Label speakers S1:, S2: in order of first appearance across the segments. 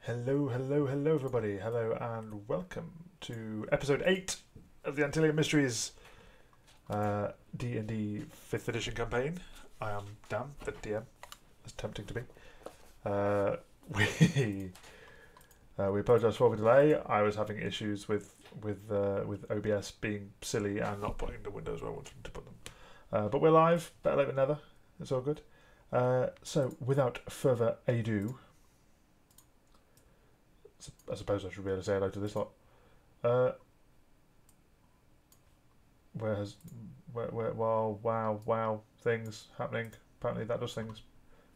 S1: Hello, hello, hello, everybody. Hello, and welcome to episode 8 of the Antillian Mysteries D&D 5th edition campaign. I am Dan, the DM. It's tempting to be. We apologise for the delay. I was having issues with OBS being silly and not putting the windows where I wanted to put them. But we're live. Better late than never. It's all good. So, without further ado, I suppose I should be able to say hello to this lot. Wow, things happening. Apparently that does things.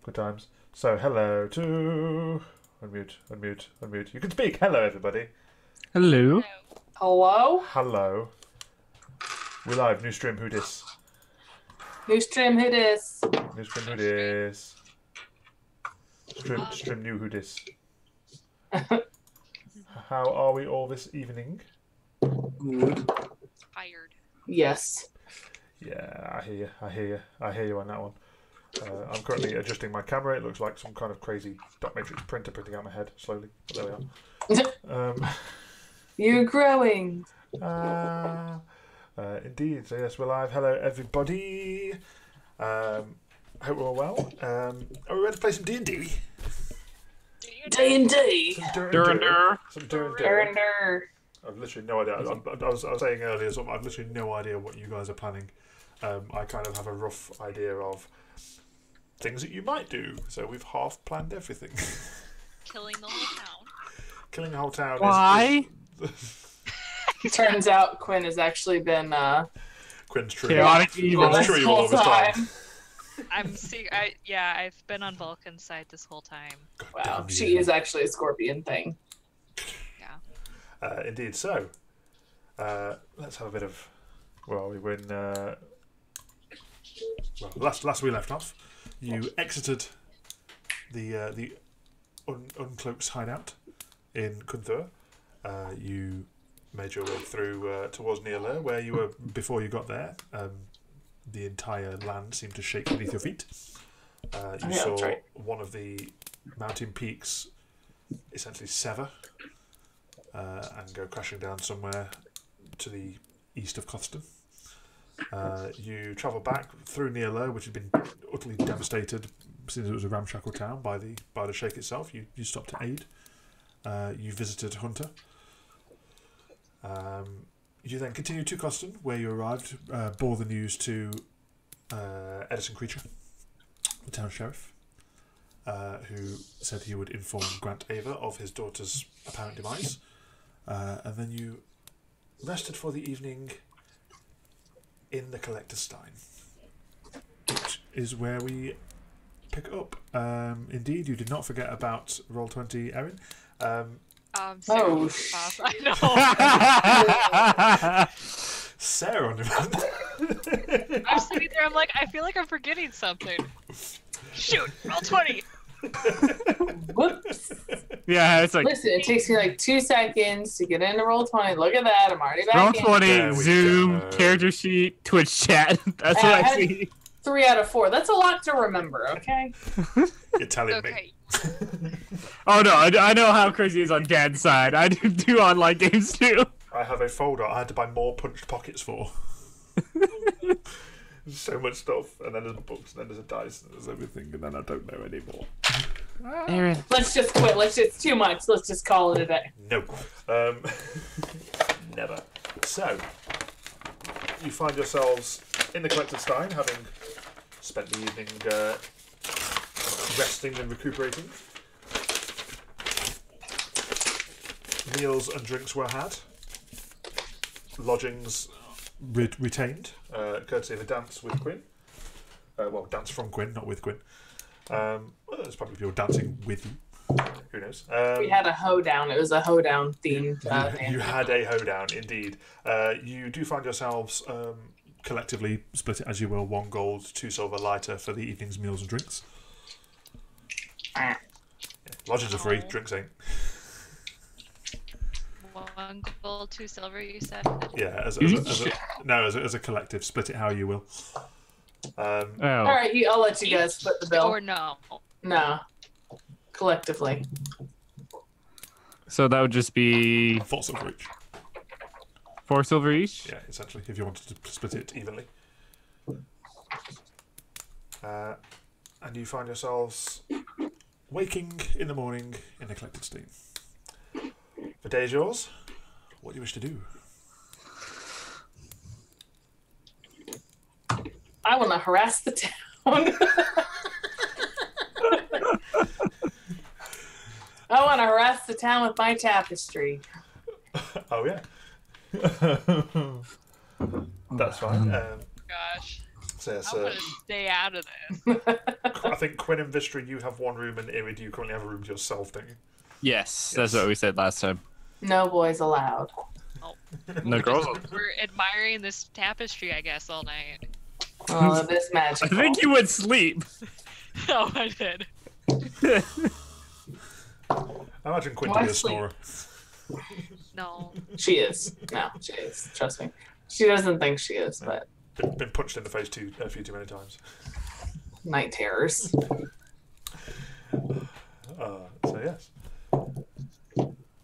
S1: Good times. So, hello to... Unmute. You can speak. Hello, everybody.
S2: Hello.
S3: Hello?
S1: Hello. We're live. New stream, who dis?
S3: New stream, who dis?
S1: New stream, who dis? Stream new, who dis? How are we all this evening?
S2: Good.
S4: Tired.
S3: Yes.
S1: Yeah, I hear you on that one. I'm currently adjusting my camera. It looks like some kind of crazy dot matrix printer printing out my head slowly. But there we are.
S3: You're growing.
S1: Indeed. So yes, we're live. Hello, everybody. Hope we're all well. Are we ready to play some D&D?
S3: D&D.
S1: Some Dur. I've literally no idea. I was saying earlier, I've literally no idea what you guys are planning. I kind of have a rough idea of things that you might do. So we've half planned everything.
S4: Killing the whole town.
S1: Killing the whole town.
S2: Why?
S3: Turns out Quinn has actually been
S1: Quinn's true.
S2: Chaotic evil.
S1: Quinn's true all this time.
S4: I've been on Vulcan's side this whole time.
S3: Wow, she is actually a scorpion thing.
S4: Yeah.
S1: Indeed. So, let's have a bit of. Well, we were in. Last we left off, you exited the Uncloak's hideout in Kunthur. You made your way through towards Nearlair, where you were before you got there. The entire land seemed to shake beneath your feet. You saw one of the mountain peaks essentially sever and go crashing down somewhere to the east of Coston. You travel back through Nearlair, which had been utterly devastated since it was a ramshackle town by the shake itself. You stopped to aid. You visited Hunter. You then continued to Coston, where you arrived, bore the news to Edison Creature, the town sheriff, who said he would inform Grant Ava of his daughter's apparent demise. And then you rested for the evening in the Collector's Stein, which is where we pick up. Indeed, you did not forget about Roll20, Erin.
S4: Sarah, I know.
S1: Sarah on demand.
S4: I'm sitting there, I'm like, I feel like I'm forgetting something. Shoot, roll 20.
S3: Whoops.
S2: Yeah, it's like
S3: Listen, it takes me like 2 seconds to get into Roll20. Look at that, I'm already back
S2: roll
S3: in.
S2: 20,
S1: There we
S2: Zoom,
S1: go.
S2: character sheet, Twitch chat. That's what I see.
S3: 3 out of 4. That's a lot to remember, okay?
S1: You're telling me.
S4: Okay.
S2: Oh no, I know how crazy it is on Dad's side. I do online games too.
S1: I have a folder I had to buy more punched pockets for. There's so much stuff, and then there's books, and then there's a dice, and there's everything, and then I don't know anymore.
S2: Aaron.
S3: Let's just quit. It's too much. Let's just call it a day.
S1: No. Never. So, you find yourselves in the Collector's Stein, having spent the evening resting and recuperating. Meals and drinks were had. Lodgings retained, courtesy of a dance with Quinn. Well, dance from Quinn, not with Quinn. Well, there's probably people dancing with you. Who knows?
S3: We had a hoedown. It was a hoedown themed.
S1: You had a hoedown, indeed. You do find yourselves collectively, split it as you will, 1 gold, 2 silver lighter for the evening's meals and drinks. Yeah, lodgings are free, drinks ain't.
S4: 1 gold, 2 silver, you said?
S1: Yeah, as a collective, split it how you will.
S3: All right, I'll let you guys split the bill.
S4: Or no?
S3: No, collectively.
S2: So that would just be
S1: 4 silver each.
S2: 4 silver each?
S1: Yeah, essentially, if you wanted to split it evenly. And you find yourselves waking in the morning in neglected state. The day is yours. What do you wish to do?
S3: I want to harass the town. I want to harass the town with my tapestry.
S1: Oh, yeah. That's fine.
S4: Gosh.
S1: So yes,
S4: I want to stay out of this.
S1: I think Quinn and Vistra, you have one room, and Irid, you currently have a room to yourself, don't you?
S2: Yes, that's what we said last time.
S3: No boys allowed.
S2: No girls.
S4: We're admiring this tapestry, I guess, all night.
S3: Oh, it is
S2: I
S3: magical.
S2: think you would sleep.
S4: Oh, I did.
S1: I imagine Quinn to
S3: Why
S1: be a
S3: sleep?
S1: snorer.
S4: No.
S3: She is. No, she is. Trust me. She doesn't think she is, but
S1: Been punched in the face a few too many times.
S3: night terrors.
S1: So yes.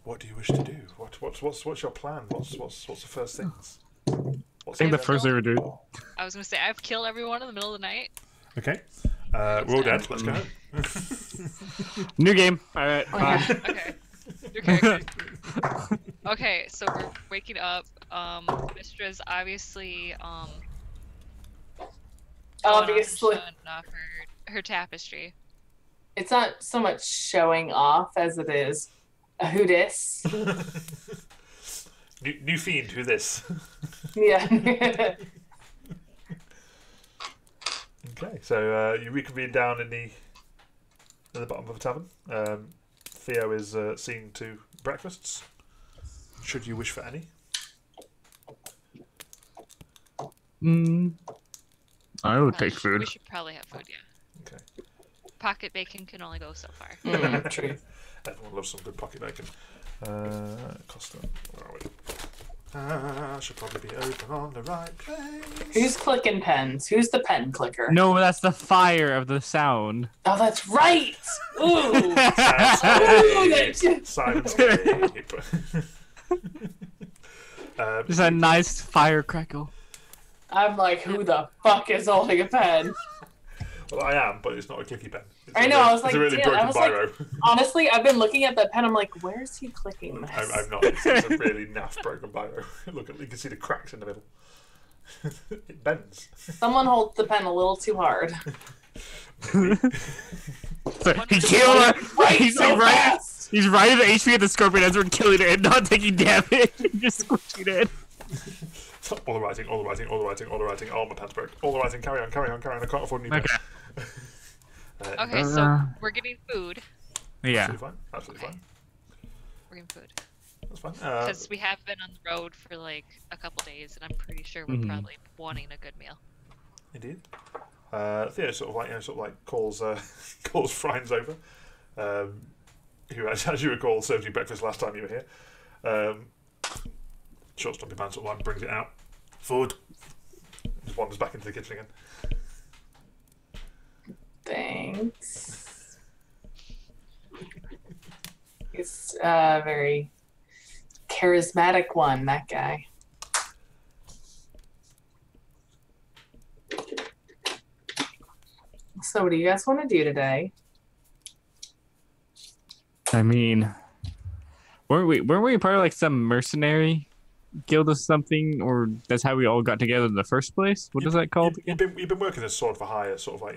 S1: What do you wish to do? What's your plan? What's the first things?
S2: I think the first thing we do.
S4: I was gonna say I've killed everyone in the middle of the night.
S1: Okay. We're all dead. Let's go.
S2: New game. All right. Fine.
S4: Okay. Your character. Okay, so we're waking up. Mistra's obviously
S3: Obviously,
S4: showing off her tapestry.
S3: it's not so much showing off as it is a who dis.
S1: New fiend. Who this?
S3: Yeah.
S1: Okay. So you reconvene down in the bottom of the tavern. Theo is seeing to breakfasts. Should you wish for any?
S2: I would take food.
S4: We should probably have food, yeah.
S1: Okay.
S4: Pocket bacon can only go so far.
S3: True.
S1: Everyone loves some good pocket bacon. Costa. Where are we? Should probably be open on the right place.
S3: Who's clicking pens? Who's the pen clicker?
S2: No, that's the fire of the sound.
S3: Oh, that's right. Ooh.
S1: Syrinscape.
S2: Just a nice fire crackle.
S3: I'm like, who the fuck is holding a pen?
S1: Well, I am, but it's not a clicky pen.
S3: I know. I was like,
S1: it's a really
S3: damn,
S1: broken
S3: I was like,
S1: biro.
S3: honestly, I've been looking at that pen. I'm like, where is he clicking this?
S1: I'm not. It's a really naff broken biro. Look, you can see the cracks in the middle. It bends.
S3: Someone holds the pen a little too hard.
S2: He killed her.
S3: Right,
S2: He's
S3: so
S2: like right.
S3: fast.
S2: He's right at the HP of the scorpion as we're killing it and not taking damage. Just squishing it.
S1: All the writing. Armor pants broke. All the writing. Carry on. I can't afford new pens.
S2: Okay.
S4: Okay, so we're getting food.
S2: Yeah.
S1: Absolutely fine.
S4: We're getting food.
S1: That's fine.
S4: Because we have been on the road for like a couple days, and I'm pretty sure we're probably wanting a good meal.
S1: Indeed. Theo sort of like calls calls Frines over, who, as you recall, served you breakfast last time you were here. Short stumpy man sort of like brings it out. Food. Just wanders back into the kitchen again.
S3: Thanks. He's a very charismatic one, that guy. So what do you guys want to do today?
S2: I mean, weren't we part of like some mercenary guild or something, or that's how we all got together in the first place? What is that called again?
S1: You've been working as sword for hire, sort of like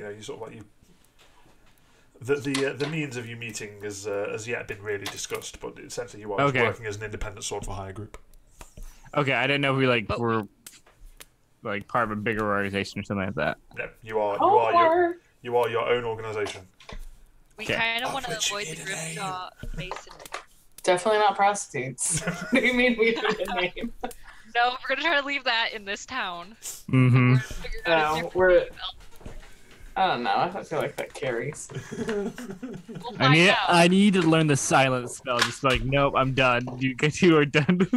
S1: the means of you meeting has yet been really discussed, but essentially you are just working as an independent sword for hire group.
S2: Okay, I didn't know if we were like part of a bigger organization or something like that.
S1: No, you are your own organization.
S4: We kind of want to avoid the Grimjaw Masonry.
S3: Definitely not prostitutes. What do you mean we need a name?
S4: No, we're gonna try to leave that in this town.
S2: Mm-hmm.
S3: I don't know. I feel like that carries.
S4: We'll find out.
S2: I need to learn the silence spell. Just like, nope, I'm done. You are done.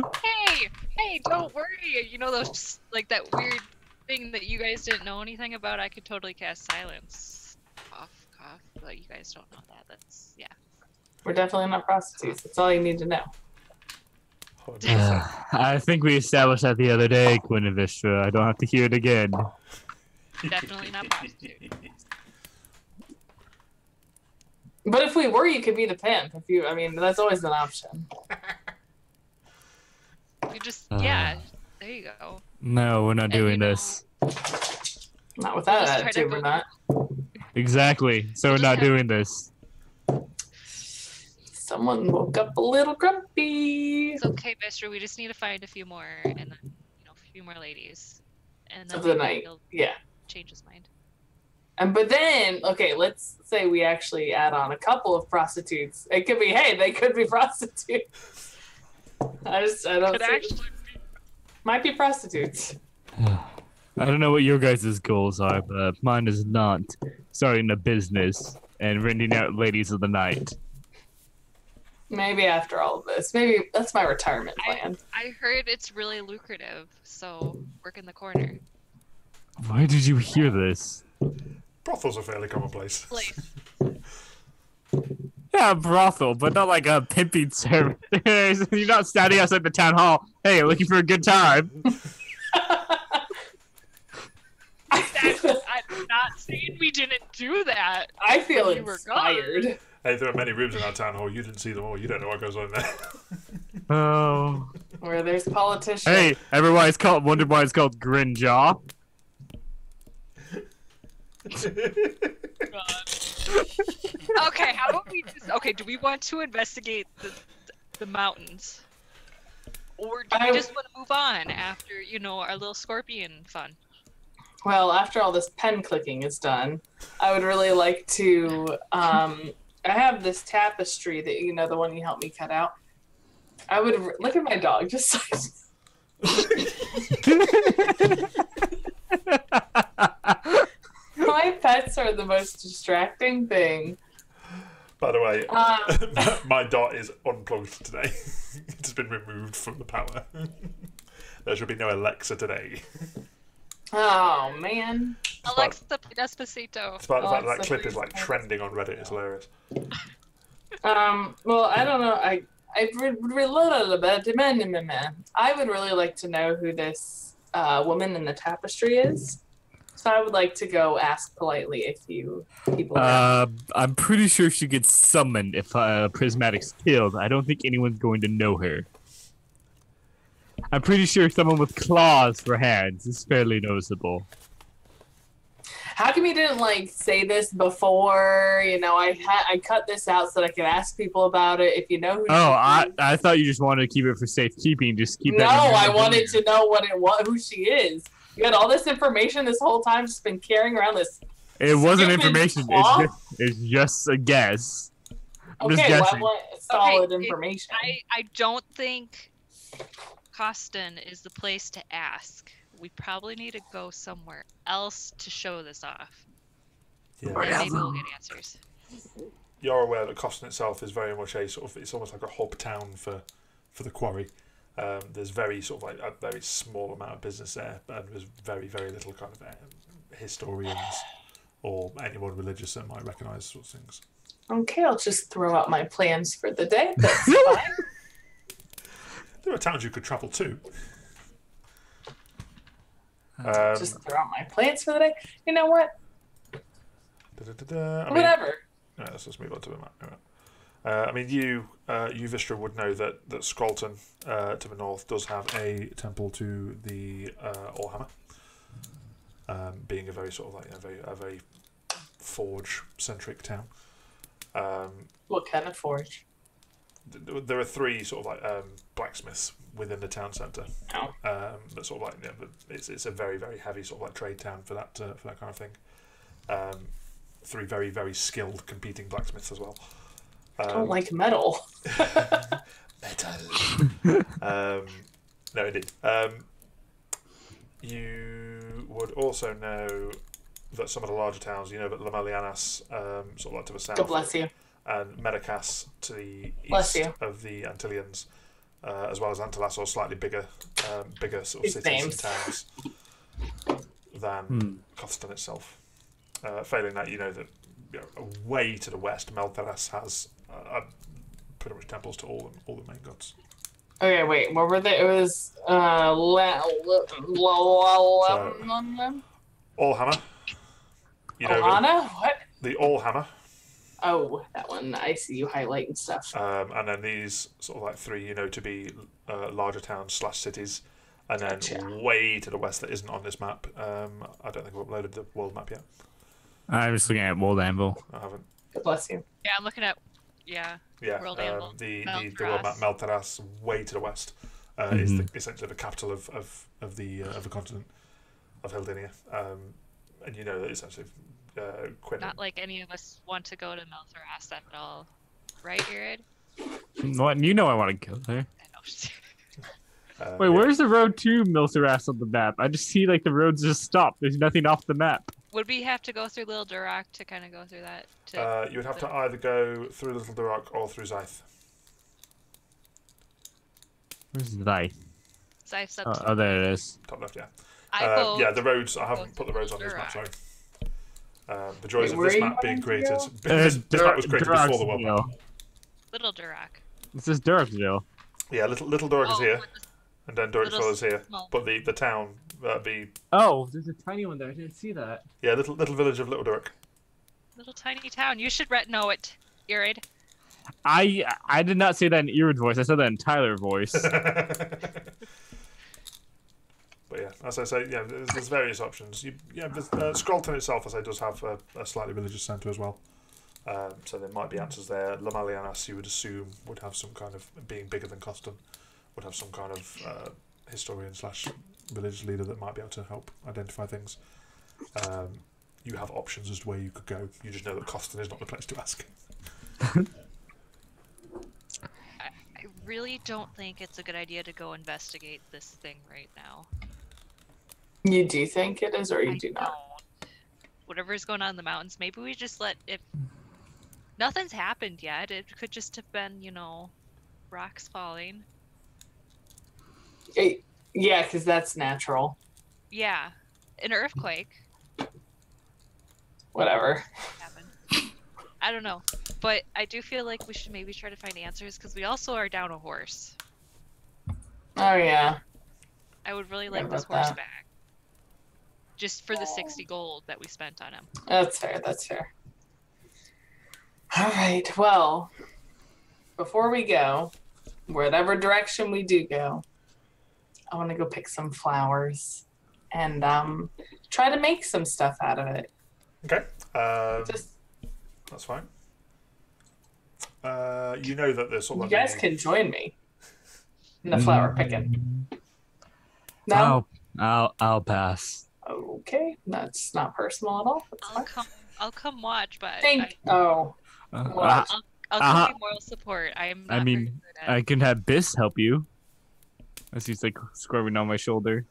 S4: Hey, don't worry. You know those like that weird thing that you guys didn't know anything about? I could totally cast silence. Cough, but you guys don't know that. That's
S3: We're definitely not prostitutes. That's all you need to know.
S1: 100%.
S2: I think we established that the other day, Quinivistra. I don't have to hear it again.
S4: Definitely not prostitute.
S3: But if we were, you could be the pimp. I mean, that's always an option.
S4: You just, yeah, there you go.
S2: No, we're not doing this.
S3: Not with that
S4: Just try to
S3: attitude,
S4: go-
S3: we're not.
S2: Exactly. So we're
S4: just
S2: not
S4: have-
S2: doing this.
S3: Someone woke up a little grumpy.
S4: It's okay, Mister. We just need to find a few more, and then, a few more ladies. And then
S3: Of the
S4: maybe
S3: night.
S4: he'll
S3: Yeah.
S4: change his mind.
S3: But then, okay, let's say we actually add on a couple of prostitutes. It could be, hey, they could be prostitutes. I don't
S4: Could
S3: see.
S4: actually
S3: Might be prostitutes.
S2: I don't know what your guys' goals are, but mine is not starting a business and renting out ladies of the night.
S3: Maybe after all of this. Maybe that's my retirement plan.
S4: I heard it's really lucrative, so work in the corner.
S2: Why did you hear this?
S1: Brothels are fairly commonplace.
S4: Place.
S2: Yeah, a brothel, but not like a pimping service. You're not standing outside the town hall. Hey, looking for a good time?
S4: I'm not saying we didn't do that.
S3: I feel
S4: When you were gone.
S3: inspired.
S1: Hey, there are many rooms in our town hall. You didn't see them all. You don't know what goes on there.
S2: Oh.
S3: Where there's politicians.
S2: Hey, wondered why it's called Grinjaw.
S4: Okay, how about we just, okay, do we want to investigate the mountains? Or do we just want to move on after, our little scorpion fun?
S3: Well, after all this pen clicking is done, I would really like to. I have this tapestry that the one you helped me cut out. I would look at my dog. Just my pets are the most distracting thing.
S1: By the way, my dot is unplugged today. It's been removed from the power. There should be no Alexa today.
S3: Oh man.
S4: Alexa Despacito.
S1: Despite the fact that
S3: Alexa,
S1: clip is
S3: please
S1: like
S3: play
S1: trending on Reddit, it's hilarious.
S3: Well, I don't know. I would really like to know who this woman in the tapestry is. So I would like to go ask politely if you people.
S2: I'm pretty sure she gets summoned if Prismatic's killed. I don't think anyone's going to know her. I'm pretty sure someone with claws for hands is fairly noticeable.
S3: How come you didn't say this before? I cut this out so that I could ask people about it. If you know who.
S2: Oh,
S3: she is.
S2: I thought you just wanted to keep it for safekeeping. Just keep
S3: No,
S2: that. in your
S3: I wanted
S2: memory.
S3: to know who she is. You had all this information this whole time, just been carrying around this.
S2: It wasn't
S3: stupid
S2: information.
S3: claw?
S2: It's just a guess. I'm just
S3: Okay, well, I
S2: guessing.
S3: want solid
S4: Okay,
S3: information.
S4: I don't think Costin is the place to ask. We probably need to go somewhere else to show this off.
S1: Yeah.
S4: And maybe we'll get answers.
S1: You're aware that Coston itself is very much it's almost like a hub town for the quarry. There's very a very small amount of business there, and there's very, very little kind of historians or anyone religious that might recognise sorts of things.
S3: Okay, I'll just throw out my plans for the day. That's fine.
S1: There are towns you could travel to.
S3: Just throw out my plans for the day. You know what? Whatever.
S1: Let's just move on to the map. You Vistra, would know that Scrolton to the north does have a temple to the Allhammer, being a very a very forge-centric town.
S3: What kind of forge?
S1: There are three blacksmiths within the town centre.
S3: Oh.
S1: But it's a very, very heavy trade town for that kind of thing. Three very, very skilled competing blacksmiths as well.
S3: I don't like metal.
S1: Metal. No, indeed. You would also know that some of the larger towns, that Lamelianas, to the south,
S3: God bless you.
S1: and Medicas to the
S3: Bless
S1: east
S3: you.
S1: of the Antillians, as well as Antilas, or slightly bigger
S3: Big
S1: cities
S3: names.
S1: and towns than Coston itself. Failing that, that away to the west, Melteras has pretty much temples to all the main gods.
S3: Okay, wait. What were they? It was
S1: Allhammer. You know
S3: Ohana? What?
S1: the Allhammer.
S3: Oh, that one. I see you highlighting stuff.
S1: And then these sort of like 3 to be larger towns / cities. And then way to the west that isn't on this map. I don't think I've uploaded the world map yet.
S2: I'm just looking at World Anvil.
S1: I haven't.
S3: Bless you.
S4: Yeah, I'm looking at. Yeah.
S1: Yeah,
S4: Anvil.
S1: the world map Meltaras, way to the west, is essentially the capital of the continent of Hildinia. And you know that it's actually Quinn.
S4: Not like any of us want to go to Meltaras at all, right, Irid?
S2: What? You know I want to go there.
S4: I know.
S2: Wait, where's the road to Milsaras on the map? I just see like the roads just stop. There's nothing off the map.
S4: Would we have to go through Little Durak to kind of go through that?
S1: You would have to either go through Little Durak or through Zyth.
S2: Where's Zyth?
S4: Zyth's up
S2: Oh, there it is.
S1: Top left, yeah.
S4: yeah,
S1: the roads. I haven't put the roads on this map, sorry. The joys of this map being created. This map was created before the world map.
S4: Little Durak.
S2: This is Duraksville.
S1: Yeah, Little Durak is here, and then Duraksville is here.
S4: small.
S1: But the town,
S2: Oh, there's a tiny one there. I didn't see that.
S1: yeah, little village of Little Durak.
S4: Little tiny town. You should know it, Irid.
S2: I did not say that in Irid's voice. I said that in Tyler's voice.
S1: But yeah, as I say, yeah, there's various options. Scrollton itself, as I does have a slightly religious centre as well. So there might be answers there. Lamalianas, you would assume, would have some kind of, being bigger than Coston, would have some kind of historian / religious leader that might be able to help identify things. You have options as to where you could go. You just know that Coston is not the place to ask.
S4: I really don't think it's a good idea to go investigate this thing right now.
S3: You do think it is, or you do not?
S4: Don't. Whatever's going on in the mountains, maybe we just let it. Nothing's happened yet. It could just have been, rocks falling.
S3: Yeah, because that's natural.
S4: Yeah, an earthquake.
S3: Whatever.
S4: Happened. I don't know, but I do feel like we should maybe try to find answers because we also are down a horse.
S3: Oh yeah.
S4: I would really like this horse back. Just for the 60 gold that we spent on him.
S3: That's fair. That's fair. All right. Well, before we go, whatever direction we do go, I want to go pick some flowers and try to make some stuff out of it.
S1: Okay. That's fine. You know that there's sort of.
S3: You guys can join me in the flower picking. No.
S2: I'll pass.
S3: Okay, that's not personal at all.
S4: I'll come watch, but
S3: I'll
S4: come be moral support. I am. Not very good at
S2: I can have Biss help you. As he's like squirming on my shoulder.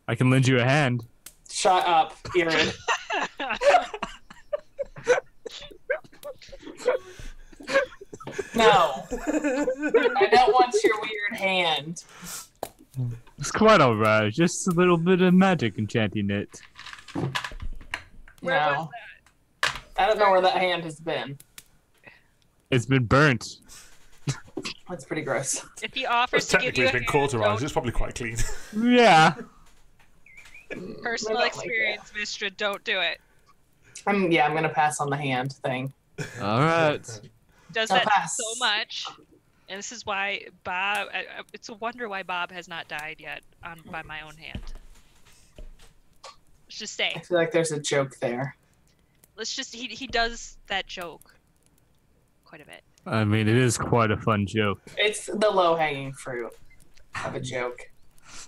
S2: I can lend you a hand.
S3: Shut up, Irid. No, I don't want your weird hand.
S2: It's quite alright. Just a little bit of magic enchanting it.
S4: Where was
S3: No, I don't know where that hand has been.
S2: It's been burnt.
S3: That's pretty gross.
S4: If he offers
S1: It's
S4: to give
S1: technically
S4: you a
S1: been
S4: hand,
S1: cauterized.
S4: don't-
S1: It's probably quite clean.
S2: Yeah.
S4: personal
S3: I don't like
S4: experience, Mistra, don't do it.
S3: I'm gonna pass on the hand thing.
S2: Alright.
S4: Does
S3: I'll
S4: that
S3: pass.
S4: so much, and this is why Bob. It's a wonder why Bob has not died yet by my own hand. Let's just
S3: I
S4: say.
S3: feel like there's a joke there.
S4: Let's just he does that joke quite a bit.
S2: I mean, it is quite a fun joke.
S3: It's the low-hanging fruit of a joke.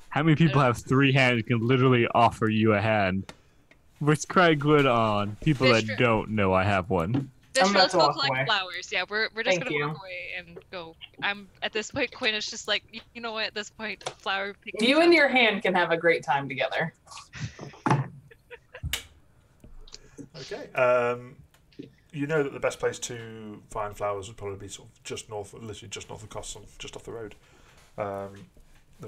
S2: How many people have 3 hands and can literally offer you a hand? It's quite good on people that
S4: Mr.
S2: don't know I have one.
S3: I'm about
S4: Let's
S3: to
S4: go
S3: walk
S4: collect
S3: away.
S4: flowers. Yeah, we're just
S3: Thank
S4: gonna
S3: you.
S4: walk away and go. I'm at this point. Quinn is just like, you know what? At this point, flower picking.
S3: You and your hand can have a great time together.
S1: Okay. You know that the best place to find flowers would probably be sort of literally just north of Coston, just off the road. There are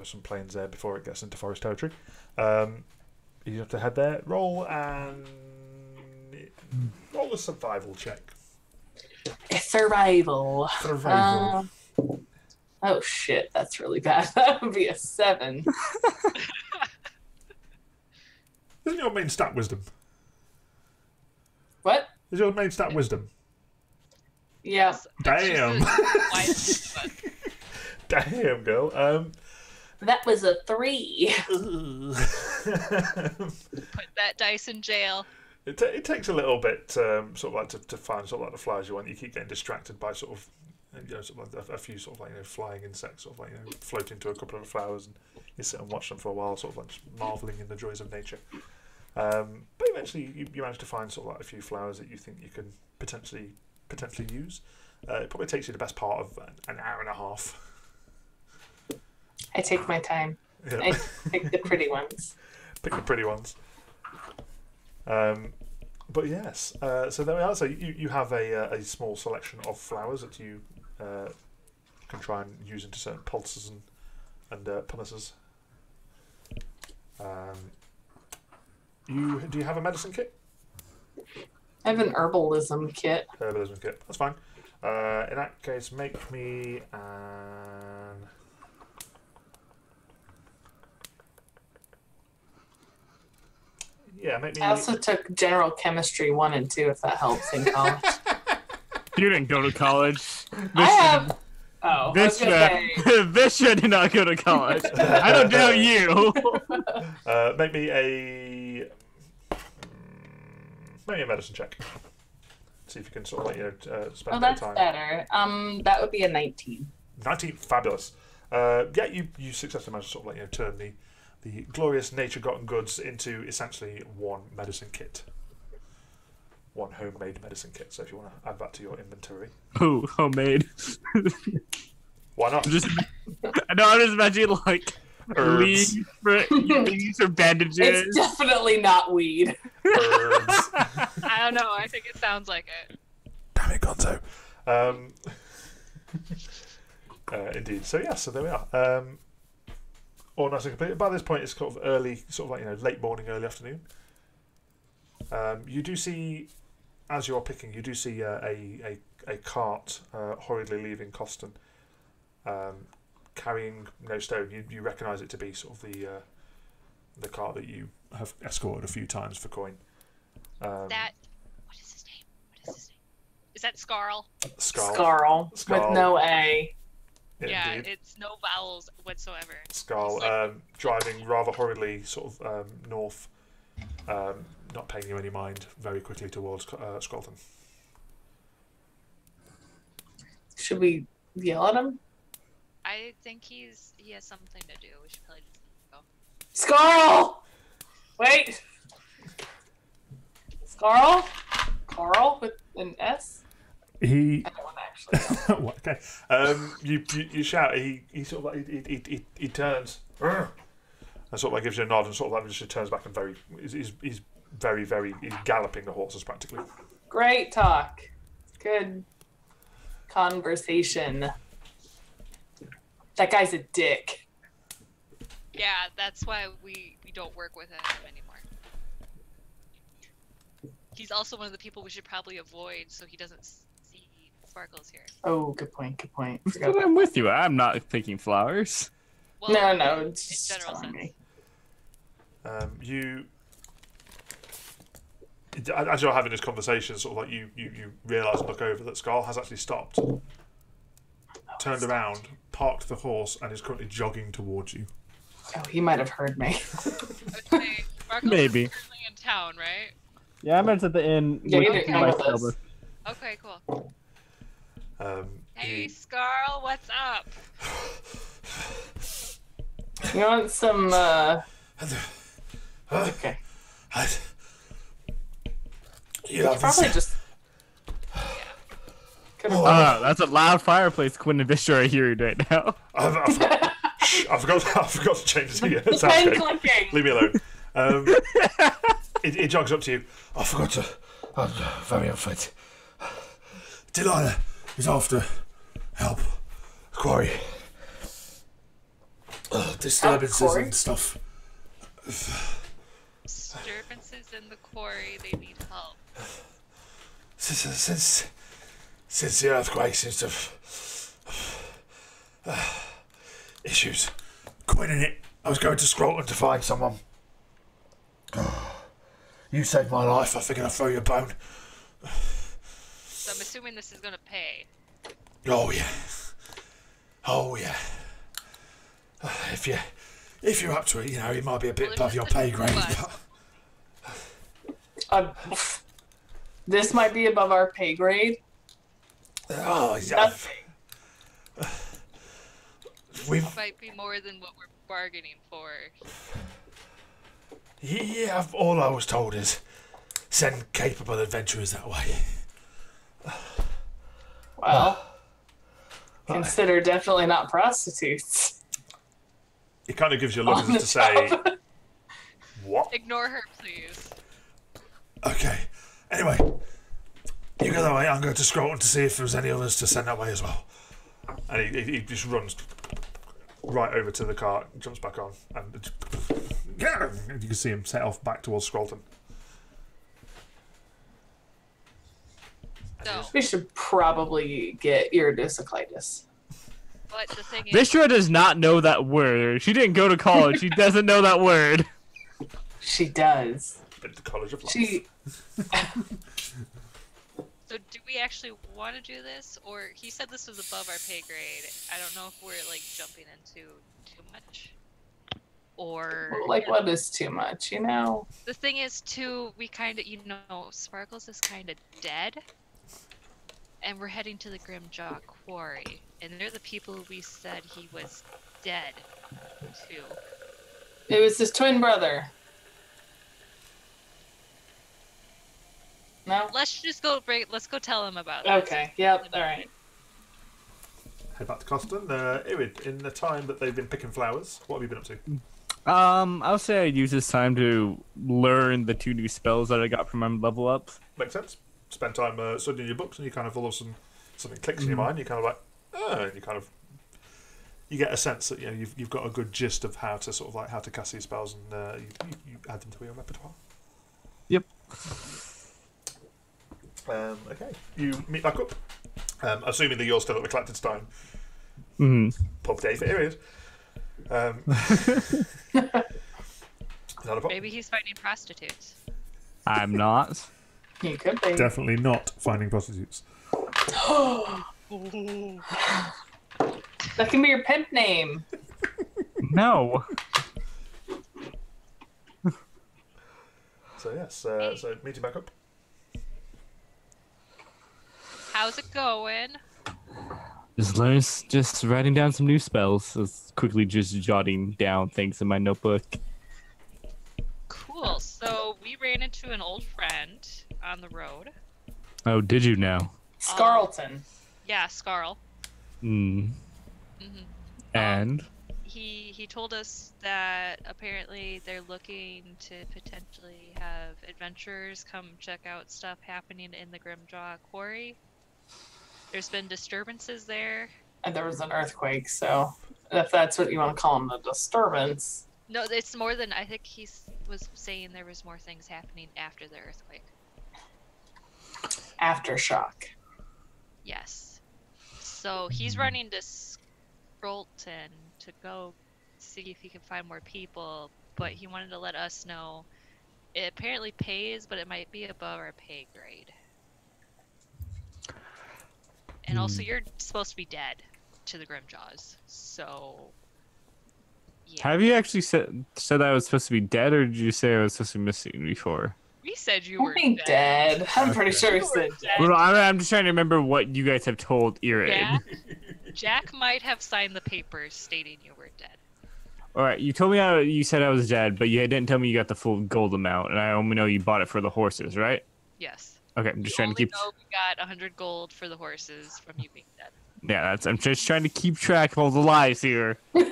S1: some plains there before it gets into forest territory. You have to head there. Roll a survival check.
S3: It's Survival.
S1: Survival.
S3: Oh shit, that's really bad. That would be a 7.
S1: Isn't your main stat wisdom?
S3: What?
S1: Is your main stat wisdom?
S3: Yeah.
S1: Damn.
S4: It's just
S1: Damn, girl.
S3: That was a 3.
S4: put that dice in jail.
S1: It takes a little bit, sort of like to find sort of like the flowers you want. You keep getting distracted by sort of, sort of like a few sort of like flying insects, sort of like floating to a couple of the flowers, and you sit and watch them for a while, sort of like just marveling in the joys of nature. But eventually, you manage to find sort of like a few flowers that you think you can potentially use. It probably takes you the best part of an hour and a half.
S3: I take my time.
S1: Yeah.
S3: I pick the pretty ones.
S1: Pick the pretty ones. But yes, so there we are. So you have a small selection of flowers that you can try and use into certain pulses and punisses. Do you have a medicine kit?
S3: I have an herbalism kit.
S1: Herbalism kit. That's fine. In that case, make me an. Yeah, make me.
S3: I also took general chemistry 1 and 2, if that helps in college.
S2: You didn't go to college.
S3: I have. Oh, I was gonna say.
S2: Visha did not go to college. I don't doubt you.
S1: Make me a medicine check. See if you can sort of spend
S3: Oh,
S1: a bit of
S3: that's
S1: time.
S3: better. That would be a 19.
S1: 19, fabulous. Yeah, you successfully managed to sort of turn the glorious nature-gotten goods into essentially one medicine kit. One homemade medicine kit. So if you want to add that to your inventory.
S2: Oh, homemade.
S1: Why not?
S2: I'm just imagining like
S1: Herbs.
S2: leaves for bandages.
S3: It's definitely not weed.
S1: Herbs.
S4: I don't know. I think it sounds like it.
S1: Damn it, Gonzo. Indeed. So yeah, so there we are. All nice and complete. By this point, it's sort of early, sort of like late morning, early afternoon. You do see, as you are picking, you do see a cart hurriedly leaving Coston, carrying no stone. You recognise it to be sort of the cart that you have escorted a few times for coin.
S4: What is his name? Is that Scarl?
S3: Scarl. With no A.
S4: Yeah,
S1: Indeed.
S4: it's no vowels whatsoever.
S1: Skull, driving rather hurriedly sort of north, not paying you any mind, very quickly towards Skrulton.
S3: Should we yell at him?
S4: I think he has something to do. We should probably just go.
S3: Scarl! Wait! Scarl? Carl with an S?
S1: He.
S3: I don't want to actually yell.
S1: Okay. You shout. He sort of like he turns and sort of like gives you a nod and sort of like just turns back and he's he's galloping the horses practically.
S3: Great talk. Good conversation. That guy's a dick.
S4: Yeah, that's why we don't work with him anymore. He's also one of the people we should probably avoid so he doesn't see Sparkles here.
S3: Oh, good point. Good point.
S2: But I'm with you. I'm not picking flowers.
S4: Well,
S3: No, it's
S4: in
S3: just
S4: general
S3: telling
S4: sense.
S3: me.
S1: You, as you're having this conversation, sort of like you realise and look over that Scarl has actually stopped, turned around, parked the horse, and is currently jogging towards you.
S3: Oh, he might have heard me.
S4: Okay, Sparkles
S2: Maybe.
S4: is currently in town, right?
S2: Yeah, I meant at the inn.
S3: Yeah, you didn't come with us.
S4: Okay, cool. Hey,
S1: He,
S4: Scarl, what's up?
S3: You want some, Okay.
S1: you have
S3: Probably
S1: this,
S3: just... Could've-
S2: That's a loud fireplace Quinn and Visher are hearing right now.
S1: I forgot to change the
S3: The pen
S1: soundscape.
S3: clicking!
S1: Leave me alone. It jogs up to you. I forgot to. I'm very unfit. Delilah is after help. Quarry. Disturbances
S3: Quarry?
S1: and stuff.
S4: Disturbances in the quarry, they need help.
S1: Since since the earthquake seems to have issues. Quinn in it. I was going to Scrolton to find someone. You saved my life. I figured I'd throw you a bone.
S4: So I'm assuming this is gonna pay.
S1: Oh yeah. Oh yeah. If you're up to it, it might be a bit above your pay grade. But...
S3: This might be above our pay grade.
S1: Oh yeah.
S4: It might be more than what we're bargaining for.
S1: Yeah, all I was told is send capable adventurers that way.
S3: Well, consider definitely not prostitutes.
S1: It kind of gives you a look as to say, what?
S4: Ignore her, please.
S1: Okay. Anyway, you go that way. I'm going to Scrolton to see if there's any others to send that way as well. And he just runs right over to the car, jumps back on, and you can see him set off back towards Scrolton.
S4: So,
S3: We should probably get iridocyclitis.
S4: but the thing is,
S2: Vishra does not know that word. She didn't go to college. She doesn't know that word.
S3: She does.
S1: At the College of Life.
S3: She.
S4: so do we actually want to do this, or he said this was above our pay grade? I don't know if we're like jumping into too much, or
S3: Like, what is too much,
S4: The thing is, too, we kind of, Sparkles is kind of dead, and we're heading to the Grimjaw Quarry, and they're the people we said he was dead to.
S3: It was his twin brother. No?
S4: Let's just go let's go tell him about it.
S3: Okay, yep, alright.
S1: Head back to Coston. Irid, in the time that they've been picking flowers, what have you been up to?
S2: I'll say I'd use this time to learn the 2 new spells that I got from my level ups.
S1: Makes sense. Spend time studying your books, and you kind of all of a sudden something clicks in your mind. You're kind of like, and you get a sense that you've got a good gist of how to how to cast these spells, and you add them to your repertoire.
S2: Yep.
S1: Okay, you meet back up. Assuming that you're still at the collected time. Pub day for Irid. Not a problem.
S4: Maybe he's finding prostitutes.
S2: I'm not.
S3: You could be.
S1: Definitely not finding prostitutes.
S3: That can be your pimp name.
S2: No.
S1: So yes, so meeting back up.
S4: How's it going?
S2: Just writing down some new spells. Just quickly just jotting down things in my notebook.
S4: Cool. So we ran into an old friend on the road.
S2: Oh, did you now?
S3: Scarleton.
S4: Yeah, Scarl.
S2: And?
S4: He told us that apparently they're looking to potentially have adventurers come check out stuff happening in the Grimjaw Quarry. There's been disturbances there.
S3: And there was an earthquake, so if that's what you want to call them, a disturbance.
S4: No, it's more than, I think he was saying there was more things happening after the earthquake.
S3: Aftershock.
S4: Yes. So he's running to Scrolton to go see if he can find more people, but he wanted to let us know it apparently pays, but it might be above our pay grade. And also, you're supposed to be dead to the Grimjaws, so yeah.
S2: Have you actually said I was supposed to be dead, or did you say I was supposed to be missing before?
S4: We said you
S3: I
S4: were
S3: think dead. I'm pretty sure he said dead.
S2: Well, I'm just trying to remember what you guys have told Irid.
S4: Jack might have signed the papers stating you were dead.
S2: All right, you told me you said I was dead, but you didn't tell me you got the full gold amount, and I only know you bought it for the horses, right?
S4: Yes.
S2: Okay, I'm just trying to keep.
S4: Know we got 100 gold for the horses from you being dead.
S2: Yeah, I'm just trying to keep track of all the lies here.
S4: Write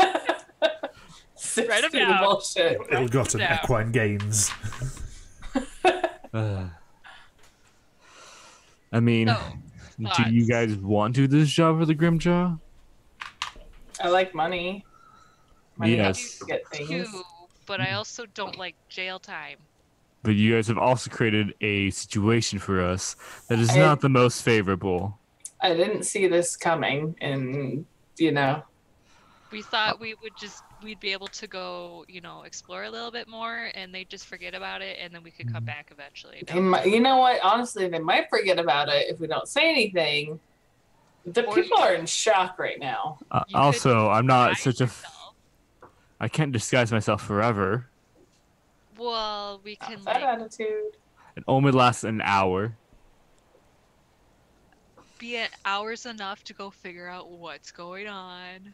S4: 'em down.
S3: Bullshit.
S1: Ill-gotten equine gains.
S2: I mean,
S4: So,
S2: do you guys want to do this job for the Grimjaw?
S3: I like money. Money
S2: Yes.
S3: helps you get things.
S4: Too, but I also don't like jail time.
S2: But you guys have also created a situation for us that is not the most favorable.
S3: I didn't see this coming, and you know,
S4: We thought we'd be able to go, explore a little bit more, and they'd just forget about it, and then we could come back eventually.
S3: they might, you know what? Honestly, they might forget about it if we don't say anything. The
S4: Or
S3: people are in shock right now.
S4: You
S2: Also,
S4: could
S2: I'm not
S4: disguise
S2: such a.
S4: yourself.
S2: I can't disguise myself forever.
S4: Well, we can
S3: That attitude.
S2: It only lasts an hour.
S4: be at hours enough to go figure out what's going on.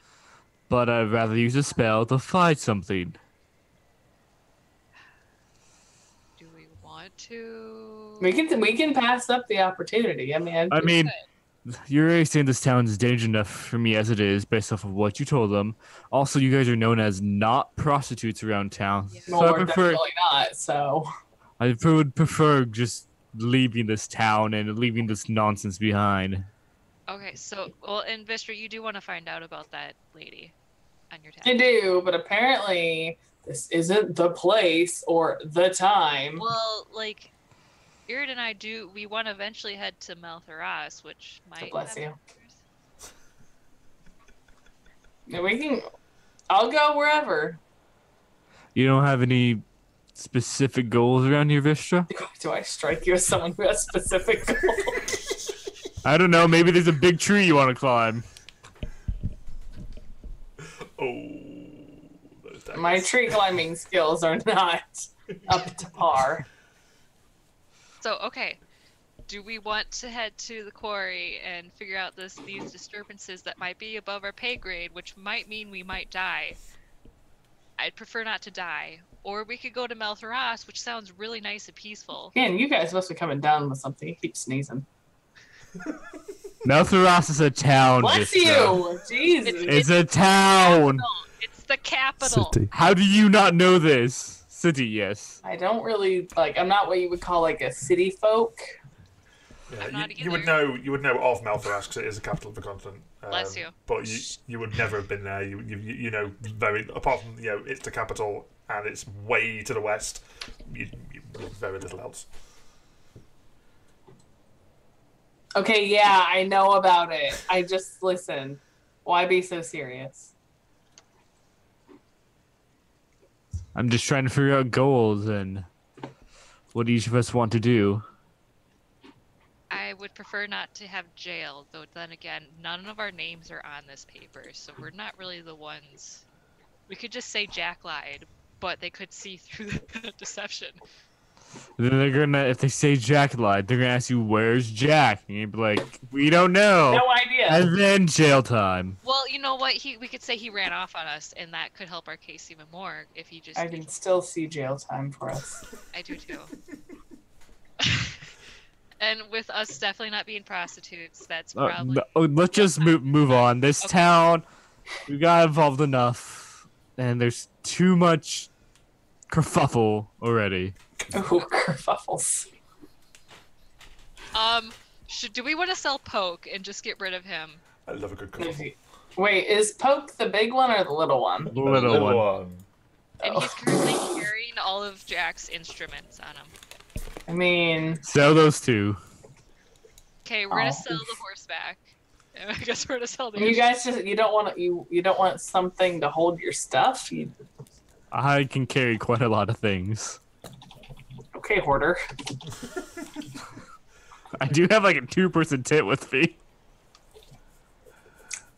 S2: But I'd rather use a spell to fight something.
S4: Do we want to?
S3: We can pass up the opportunity. I mean,
S2: You're already saying this town is dangerous enough for me as it is, based off of what you told them. Also, you guys are known as not prostitutes around town.
S4: Yeah.
S3: no,
S2: So
S3: we're definitely not. So
S2: I would prefer just leaving this town and leaving this nonsense behind.
S4: Okay, so and Vistra, you do want to find out about that lady on your
S3: I
S4: tab.
S3: do, but apparently this isn't the place or the time.
S4: Well, like, Irid and I we want to eventually head to Maltharas, which might.
S3: Bless
S4: have
S3: you.
S4: answers.
S3: Yeah, we can. I'll go wherever.
S2: You don't have any specific goals around here, Vistra?
S3: Do I strike you as someone who has specific goals?
S2: I don't know. Maybe there's a big tree you want to climb.
S1: Oh, those daggers.
S3: My tree climbing skills are not up to par.
S4: So, okay. Do we want to head to the quarry and figure out these disturbances that might be above our pay grade, which might mean we might die? I'd prefer not to die. Or we could go to Maltharas, which sounds really nice and peaceful.
S3: Man, you guys must be coming down with something. You keep sneezing.
S2: Maltharas is a town.
S3: Bless
S2: Vistra.
S3: you! Jesus.
S2: It's a town.
S4: It's the capital.
S1: City.
S2: How do you not know this? City, yes.
S3: I don't really I'm not what you would call like a city folk.
S1: Yeah,
S4: Not
S1: you would
S4: either.
S1: know of Maltharas because it is the capital of the continent.
S4: Bless you.
S1: But you would never have been there. You know very apart from it's the capital and it's way to the west. You very little else.
S3: Okay, yeah, I know about it. I just listen. Why be so serious?
S2: I'm just trying to figure out goals and what each of us want to do.
S4: I would prefer not to have jail, though then again, none of our names are on this paper, so we're not really the ones. We could just say Jack lied, but they could see through the deception.
S2: Then they're gonna, if they say Jack lied, they're gonna ask you, "Where's Jack?" And you'd be like, "We don't know."
S3: No idea.
S2: And then jail time.
S4: Well, you know what? We could say he ran off on us, and that could help our case even more if he just.
S3: I can still see jail time for us.
S4: I do too. And with us definitely not being prostitutes, that's probably.
S2: Let's just move on. This
S4: Okay.
S2: town, we got involved enough, and there's too much kerfuffle already.
S3: Ooh, kerfuffles.
S4: Do we want to sell Poke and just get rid of him?
S1: I love a good couple.
S3: Wait, is Poke the big one or the little one?
S2: The little one.
S4: And
S3: Oh.
S4: he's currently carrying all of Jack's instruments on him.
S3: I mean,
S2: Sell those two.
S4: Okay, we're gonna
S3: Oh.
S4: sell the horseback. And I guess we're gonna sell the.
S3: you guys you don't want something to hold your stuff.
S2: I can carry quite a lot of things.
S3: Okay, hoarder.
S2: I do have like a 2-person tent with me.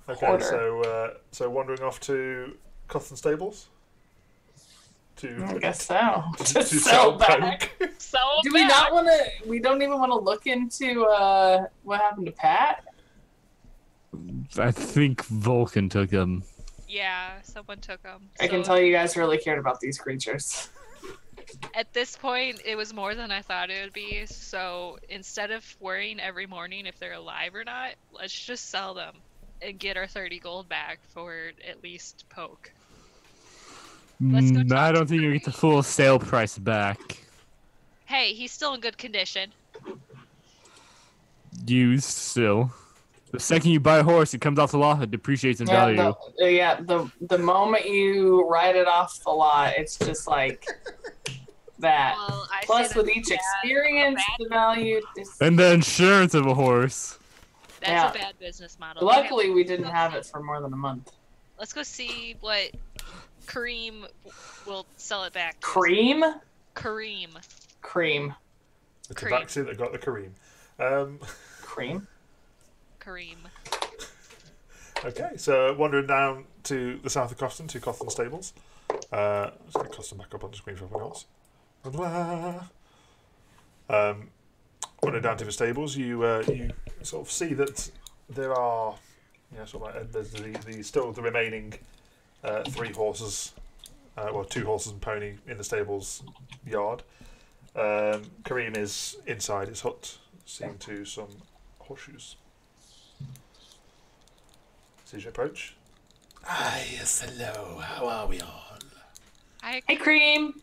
S1: Okay,
S3: Hoarder.
S1: so wandering off to Cotton Stables.
S3: I guess so.
S1: To
S3: To sell back.
S1: Poke.
S4: Sell
S3: Do we
S4: back.
S3: not want to? We don't even want to look into what happened to Pat.
S2: I think Vulcan took them.
S4: Yeah, someone took them.
S3: I can tell you guys really cared about these creatures.
S4: At this point, it was more than I thought it would be. So instead of worrying every morning if they're alive or not, let's just sell them and get our 30 gold back for at least Poke. Let's go
S2: I
S4: talk
S2: don't
S4: to
S2: think you
S4: Murray.
S2: get the full sale price back.
S4: Hey, he's still in good condition.
S2: Used still. The second you buy a horse, it comes off the lot, it depreciates in value.
S3: The moment you write it off the lot, it's just like that.
S4: Well, I say
S3: Plus,
S4: that's
S3: with each
S4: bad-
S3: experience,
S4: bad-
S3: the value is
S2: And the insurance of a horse.
S4: That's
S3: Yeah.
S4: a bad business model.
S3: Luckily, we didn't have it for more than a month.
S4: Let's go see what Kareem will sell it back to.
S3: Cream?
S4: Kareem.
S3: Cream.
S1: The
S4: Cream.
S1: tabaxi that got the Kareem.
S3: Cream?
S4: Kareem.
S1: Okay, so wandering down to the south of Coston, to Coston Stables. Let's get Coston back up on the screen for everyone else. Wandering down to the stables, you sort of see that there are, sort of like, there's still the remaining 3 horses, well, 2 horses and pony in the stables yard. Kareem is inside his hut, seeing to some horseshoes. Sees you approach. Ah, yes, hello. How are we all?
S4: Hi.
S3: Hey, Cream!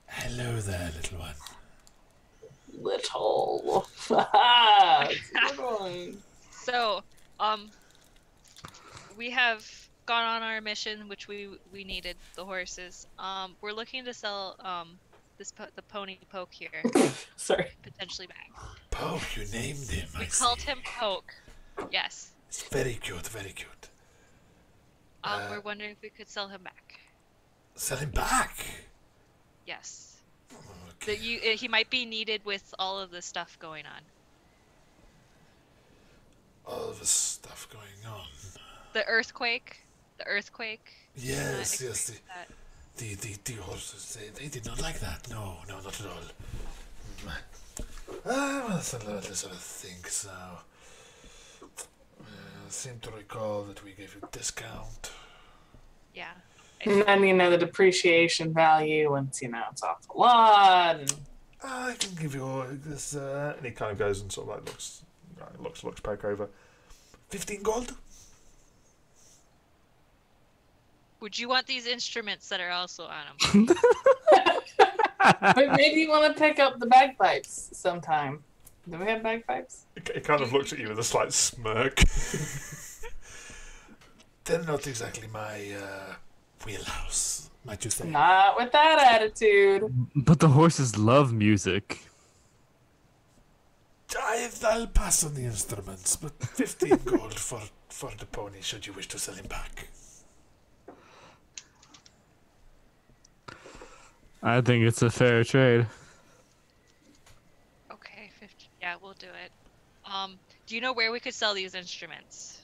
S1: Hello there, little one.
S3: Little. Good one.
S4: So, we have gone on our mission, which we needed the horses. We're looking to sell the pony Poke here,
S3: Sorry.
S4: potentially back.
S1: Poke, you named him.
S4: We called him Poke. Yes.
S1: It's very cute, very cute.
S4: We're wondering if we could sell him back.
S1: Sell him back.
S4: Yes.
S1: Okay.
S4: He might be needed with all of this stuff going on.
S1: All the stuff going on.
S4: The earthquake.
S1: Yes,
S4: Not
S1: yes.
S4: that.
S1: The horses, they did not like that. No, not at all. Well, let's have a think. So, I seem to recall that we gave you a discount.
S4: Yeah.
S3: And then, the depreciation value once, it's off the lot. And...
S1: I can give you this, and he kind of goes and sort of like looks Poke over. 15 gold?
S4: Would you want these instruments that are also on them?
S3: But maybe you want to pick up the bagpipes sometime. Do we have bagpipes?
S1: It kind of looks at you with a slight smirk. They're not exactly my wheelhouse, might you say?
S3: Not with that attitude.
S2: But the horses love music.
S1: I'll pass on the instruments, but 15 gold for the pony, should you wish to sell him back.
S2: I think it's a fair trade.
S4: Okay, 50. Yeah, we'll do it. Do you know where we could sell these instruments?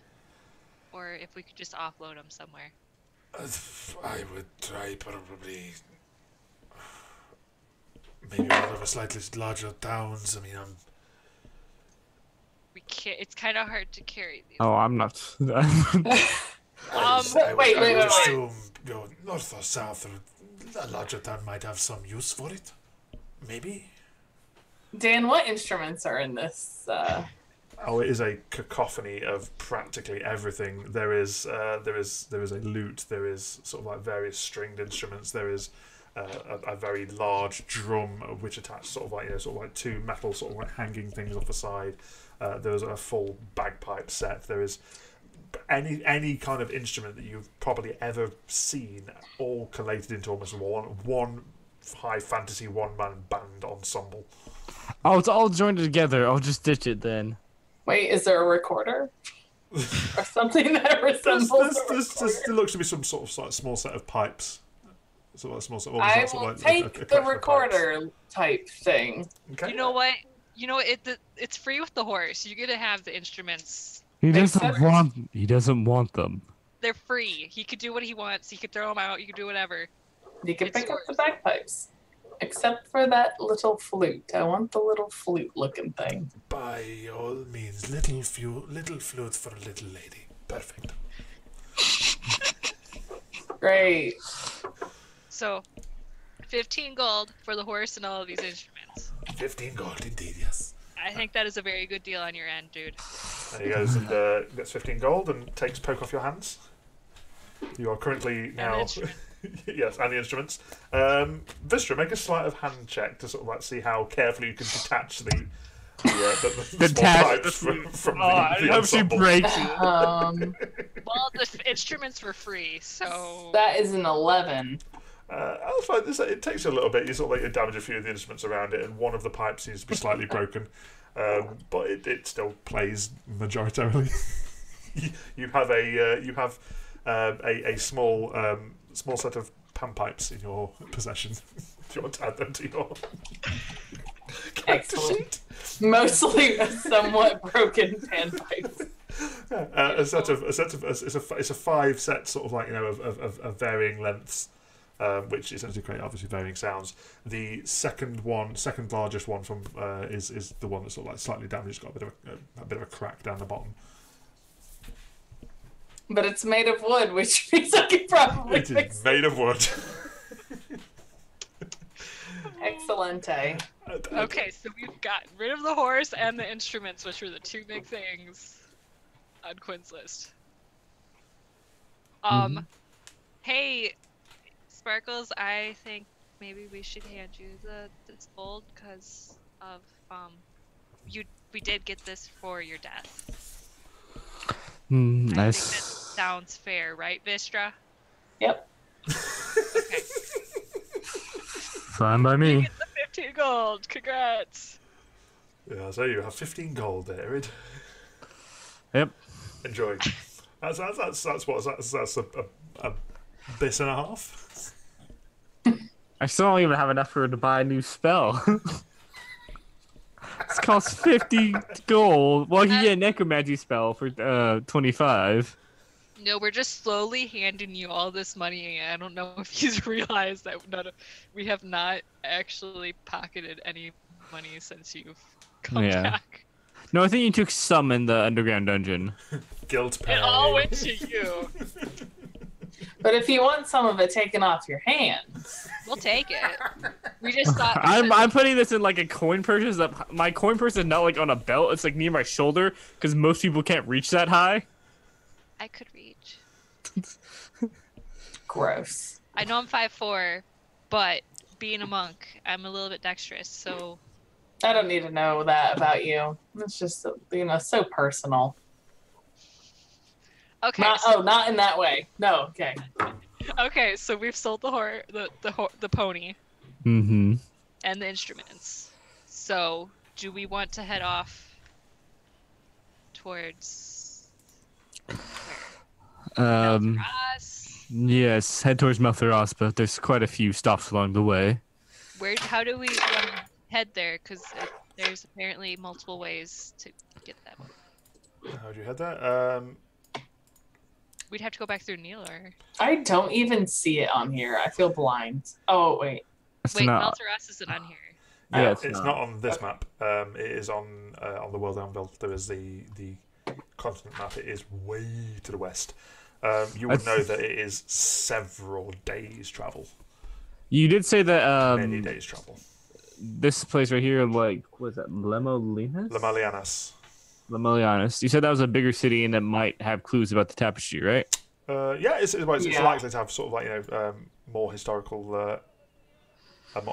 S4: Or if we could just offload them somewhere?
S1: I would try probably maybe one of the slightly larger towns. I mean,
S4: We can't. It's kind of hard to carry these.
S2: Oh, I'm not.
S1: I
S3: wait.
S1: would assume north or south, or a larger town might have some use for it. Maybe.
S3: Dan, what instruments are in this?
S1: Oh, it is a cacophony of practically everything. There is a lute. There is sort of like various stringed instruments. There is a very large drum which attached sort of like 2 metal sort of like hanging things off the side. There is a full bagpipe set. There is any kind of instrument that you've probably ever seen, all collated into almost one high fantasy one-man band ensemble.
S2: Oh, it's all joined together. I'll just ditch it then.
S3: Wait, is there a recorder? Or something that resembles
S1: There looks to be some sort of small set of pipes. So like small set of
S3: I
S1: sort
S3: will
S1: of like
S3: take
S1: a
S3: the
S1: collection of
S3: recorder type thing.
S1: pipes. Okay.
S4: You know what? It's free with the horse. You get to have the instruments.
S2: He doesn't
S3: Except-
S2: want. He doesn't want them.
S4: They're free. He could do what he wants. He could throw them out. You could do whatever.
S3: You can
S4: It's
S3: pick up the
S4: yours.
S3: bagpipes. Except for that little flute. I want the little flute looking thing.
S1: By all means, little flute for a little lady. Perfect.
S3: Great.
S4: So, 15 gold for the horse and all of these instruments.
S1: 15 gold indeed, yes.
S4: I think that is a very good deal on your end, dude.
S1: And he goes and gets 15 gold and takes Poke off your hands. You are currently now...
S4: instrument.
S1: Yes, and the instruments. Vistra, make a sleight of hand check to sort of like see how carefully you can detach the small pipes from the
S2: hope she
S1: ensemble.
S2: breaks it.
S4: Well, the instruments were free, so...
S3: That is an 11.
S1: That's fine. It takes you a little bit. You sort of like damage a few of the instruments around it, and one of the pipes seems to be slightly broken, but it still plays majoritarily. you have a small set of panpipes in your possession. If you want to add them to your character sheet.
S3: Mostly a somewhat broken panpipe.
S1: It's a 5 set sort of like of varying lengths, which essentially create obviously varying sounds. The second largest one from is the one that's sort of like slightly damaged. It's got a bit of a crack down the bottom.
S3: But it's made of wood, which means I could probably
S1: It
S3: fix
S1: is made of wood.
S3: Excelente.
S4: Okay, so we've gotten rid of the horse and the instruments, which were the 2 big things on Quinn's list. Hey, Sparkles, I think maybe we should hand you this gold because of we did get this for your death. I think that sounds fair, right, Vistra?
S3: Yep.
S4: Okay.
S2: Fine by
S4: You
S2: me.
S4: get the 15 gold. Congrats.
S1: Yeah, so you have 15 gold there, Irid.
S2: Yep.
S1: Enjoy. That's a bit and a half.
S2: I still don't even have enough for her to buy a new spell. It costs 50 gold. Well, you get a necromancy spell for 25.
S4: No, we're just slowly handing you all this money. I don't know if you realize that we have not actually pocketed any money since you've come back.
S2: No, I think you took some in the underground dungeon.
S1: Guilt pay.
S4: It all went to you.
S3: But if you want some of it taken off your hands,
S4: We'll take it. We just thought.
S2: I'm putting this in like a coin purse. That my coin purse is not like on a belt. It's like near my shoulder because most people can't reach that high.
S4: I could reach.
S3: gross.
S4: I know I'm 5'4", but being a monk, I'm a little bit dexterous. So
S3: I don't need to know that about you. It's just, so personal.
S4: okay.
S3: Not in that way. No, okay.
S4: Okay, so we've sold the pony
S2: Mm-hmm.
S4: and the instruments. So do we want to head off towards Maltharas?
S2: Yes, head towards Maltharas, but there's quite a few stops along the way.
S4: How do we want to head there? Because there's apparently multiple ways to get them.
S1: How do you head there?
S4: We'd have to go back through Neeler.
S3: I don't even see it on here. I feel blind. Oh, wait.
S2: It's
S4: Wait,
S2: not.
S4: Maltharas isn't on here.
S2: Yeah,
S1: it's not on this map. It is on the World Anvil. There is the continent map. It is way to the west. You would know that it is several days' travel.
S2: You did say that
S1: Many days' travel.
S2: this place right here, like, was that Lemolinas?
S1: Lemalianas.
S2: Lemolianas. You said that was a bigger city and that might have clues about the tapestry, right?
S1: Yeah, it's
S3: Yeah.
S1: likely to have sort of like more historical,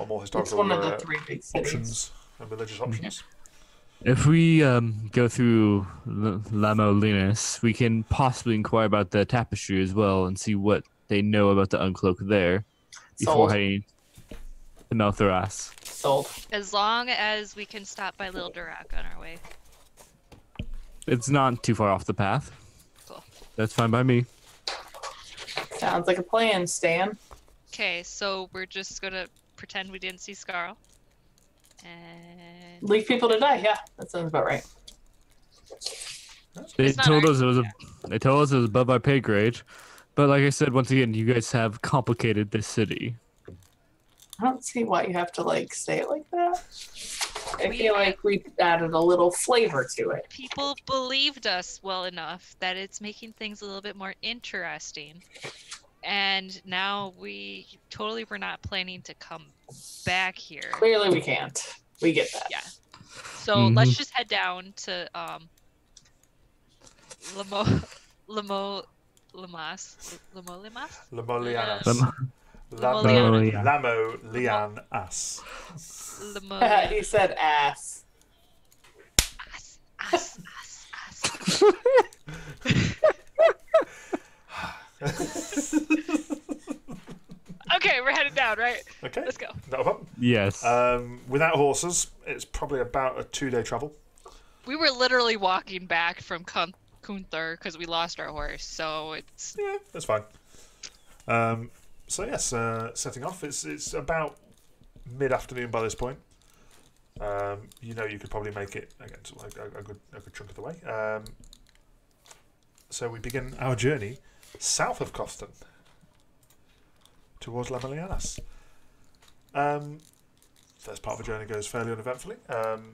S1: more historical
S3: It's one of the 3 big cities.
S1: options and religious options.
S2: If we go through Lemolinas, we can possibly inquire about the tapestry as well and see what they know about the uncloak there before
S3: Sold.
S2: heading to Maltharas.
S3: Sold.
S4: As long as we can stop by Little Durak on our way.
S2: It's not too far off the path.
S4: Cool.
S2: That's fine by me.
S3: Sounds like a plan, Stan.
S4: Okay, so we're just gonna pretend we didn't see Scarl. And
S3: Leave people to die. Yeah, that sounds about right.
S2: They
S4: It's not
S2: told
S4: our-
S2: us they told us it was above our pay grade, but like I said, once again, you guys have complicated this city.
S3: I don't see why you have to say it like that. I
S4: We-
S3: feel like we added a little flavor to it.
S4: people believed us well enough that it's making things a little bit more interesting. And now we totally were not planning to come back here.
S3: Clearly, we can't. We get that.
S4: Yeah. So let's just head down to Lemolianas.
S1: Lemolianas.
S2: Lemolianas.
S1: Lamolianas.
S3: He said ass.
S4: Us. Okay, we're headed down, right?
S1: Okay.
S4: Let's go.
S1: Not a problem.
S2: Yes.
S1: Without horses, it's probably about a 2-day travel.
S4: We were literally walking back from Kunthar because we lost our horse, so it's...
S1: Yeah, that's fine. So yes, setting off. It's about mid-afternoon by this point. You know you could probably make it again a good chunk of the way. So we begin our journey south of Coston towards La Melianas. First part of the journey goes fairly uneventfully.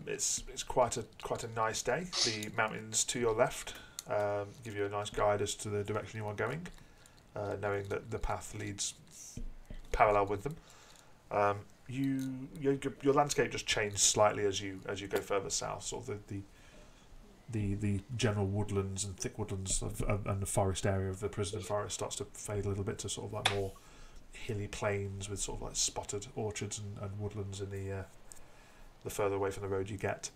S1: It's quite a nice day. The mountains to your left give you a nice guide as to the direction you are going, knowing that the path leads parallel with them. Your landscape just changes slightly as you go further south. Sort of the general woodlands and thick woodlands and the forest area of the President Forest starts to fade a little bit to sort of like more hilly plains with sort of like spotted orchards and woodlands in the further away from the road you get.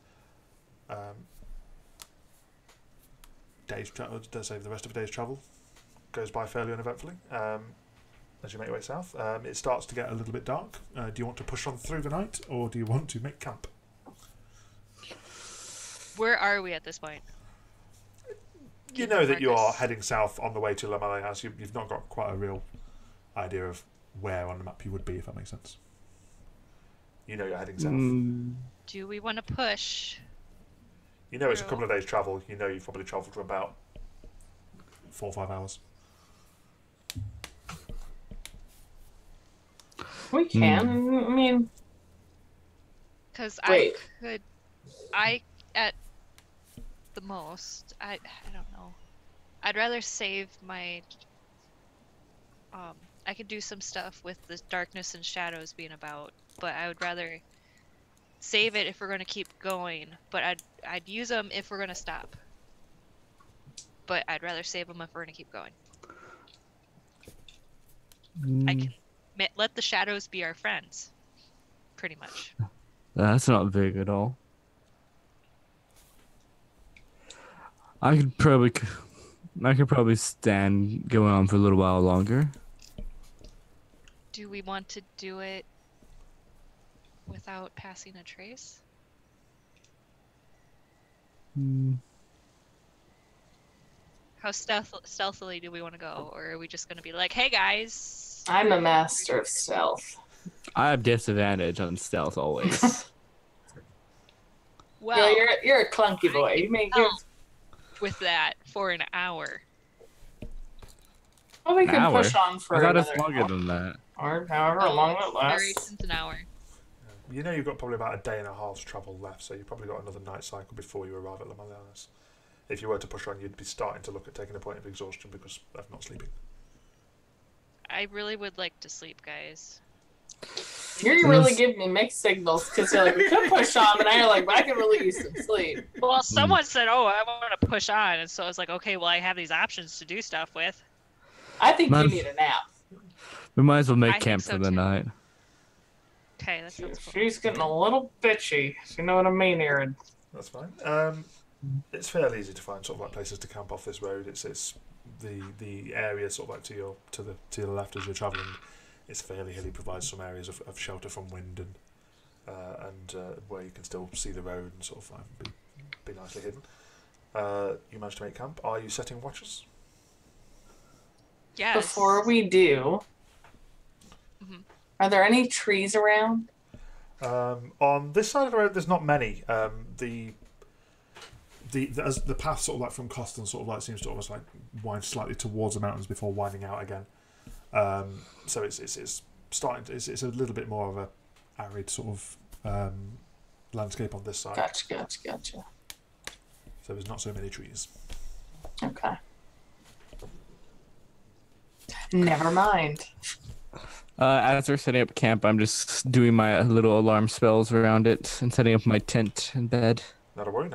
S1: The rest of a day's travel goes by fairly uneventfully. As you make your way south, it starts to get a little bit dark. Do you want to push on through the night, or do you want to make camp?
S4: Where are we at this point?
S1: You know that you are heading south on the way to La Melianas. You've not got quite a real idea of where on the map you would be, if that makes sense. You know you're heading south.
S4: Do we want to push?
S1: You know it's a couple of days' travel. You know you've probably travelled for about 4 or 5 hours.
S3: We can. I mean,
S4: because
S3: Wait.
S4: I at the most, I don't know. I'd rather save my. I could do some stuff with the darkness and shadows being about, but I would rather save it if we're going to keep going. But I'd use them if we're going to stop. But I'd rather save them if we're going to keep going. I can let the shadows be our friends, pretty much.
S2: That's not big at all. I could probably stand going on for a little while longer.
S4: Do we want to do it without passing a trace? How stealthily do we want to go? Or are we just going to be like, hey guys?
S3: I'm a master of stealth.
S2: I have disadvantage on stealth always.
S4: Well,
S3: You're a clunky boy. You may give.
S4: with that for an hour.
S3: Well, we can
S2: hour?
S3: push on for
S2: I thought
S3: another
S2: it's longer than that.
S3: or however long it lasts.
S4: Duration's an hour.
S1: You know you've got probably about a day and a half's travel left, so you've probably got another night cycle before you arrive at La Melianas. If you were to push on, you'd be starting to look at taking a point of exhaustion because of not sleeping.
S4: I really would like to sleep, guys.
S3: You're really giving me mixed signals because you're like, we could push on, but now you're like, but I could really use some sleep.
S4: Well, someone said, oh, I want to push on, and so I was like, okay, well, I have these options to do stuff with.
S3: I think you need a nap.
S2: We might as well make
S4: I
S2: camp
S4: think
S2: for
S4: so,
S2: the
S4: too.
S2: night.
S4: Okay, that sounds cool.
S3: She's getting a little bitchy. You know what I mean, Aaron?
S1: That's fine. It's fairly easy to find sort of like places to camp off this road. It's the area sort of like to your left as you're travelling. It's fairly hilly, provides some areas of shelter from wind and where you can still see the road and sort of be nicely hidden. You managed to make camp. Are you setting watches?
S4: Yes.
S3: Before we do, are there any trees around?
S1: On this side of the road, there's not many. As the path sort of like from Coston sort of like seems to almost like wind slightly towards the mountains before winding out again. So it's starting to, it's a little bit more of a arid sort of landscape on this side.
S3: Gotcha.
S1: So there's not so many trees.
S3: Okay. Never mind.
S2: As we're setting up camp, I'm just doing my little alarm spells around it and setting up my tent and bed.
S1: Not a worry.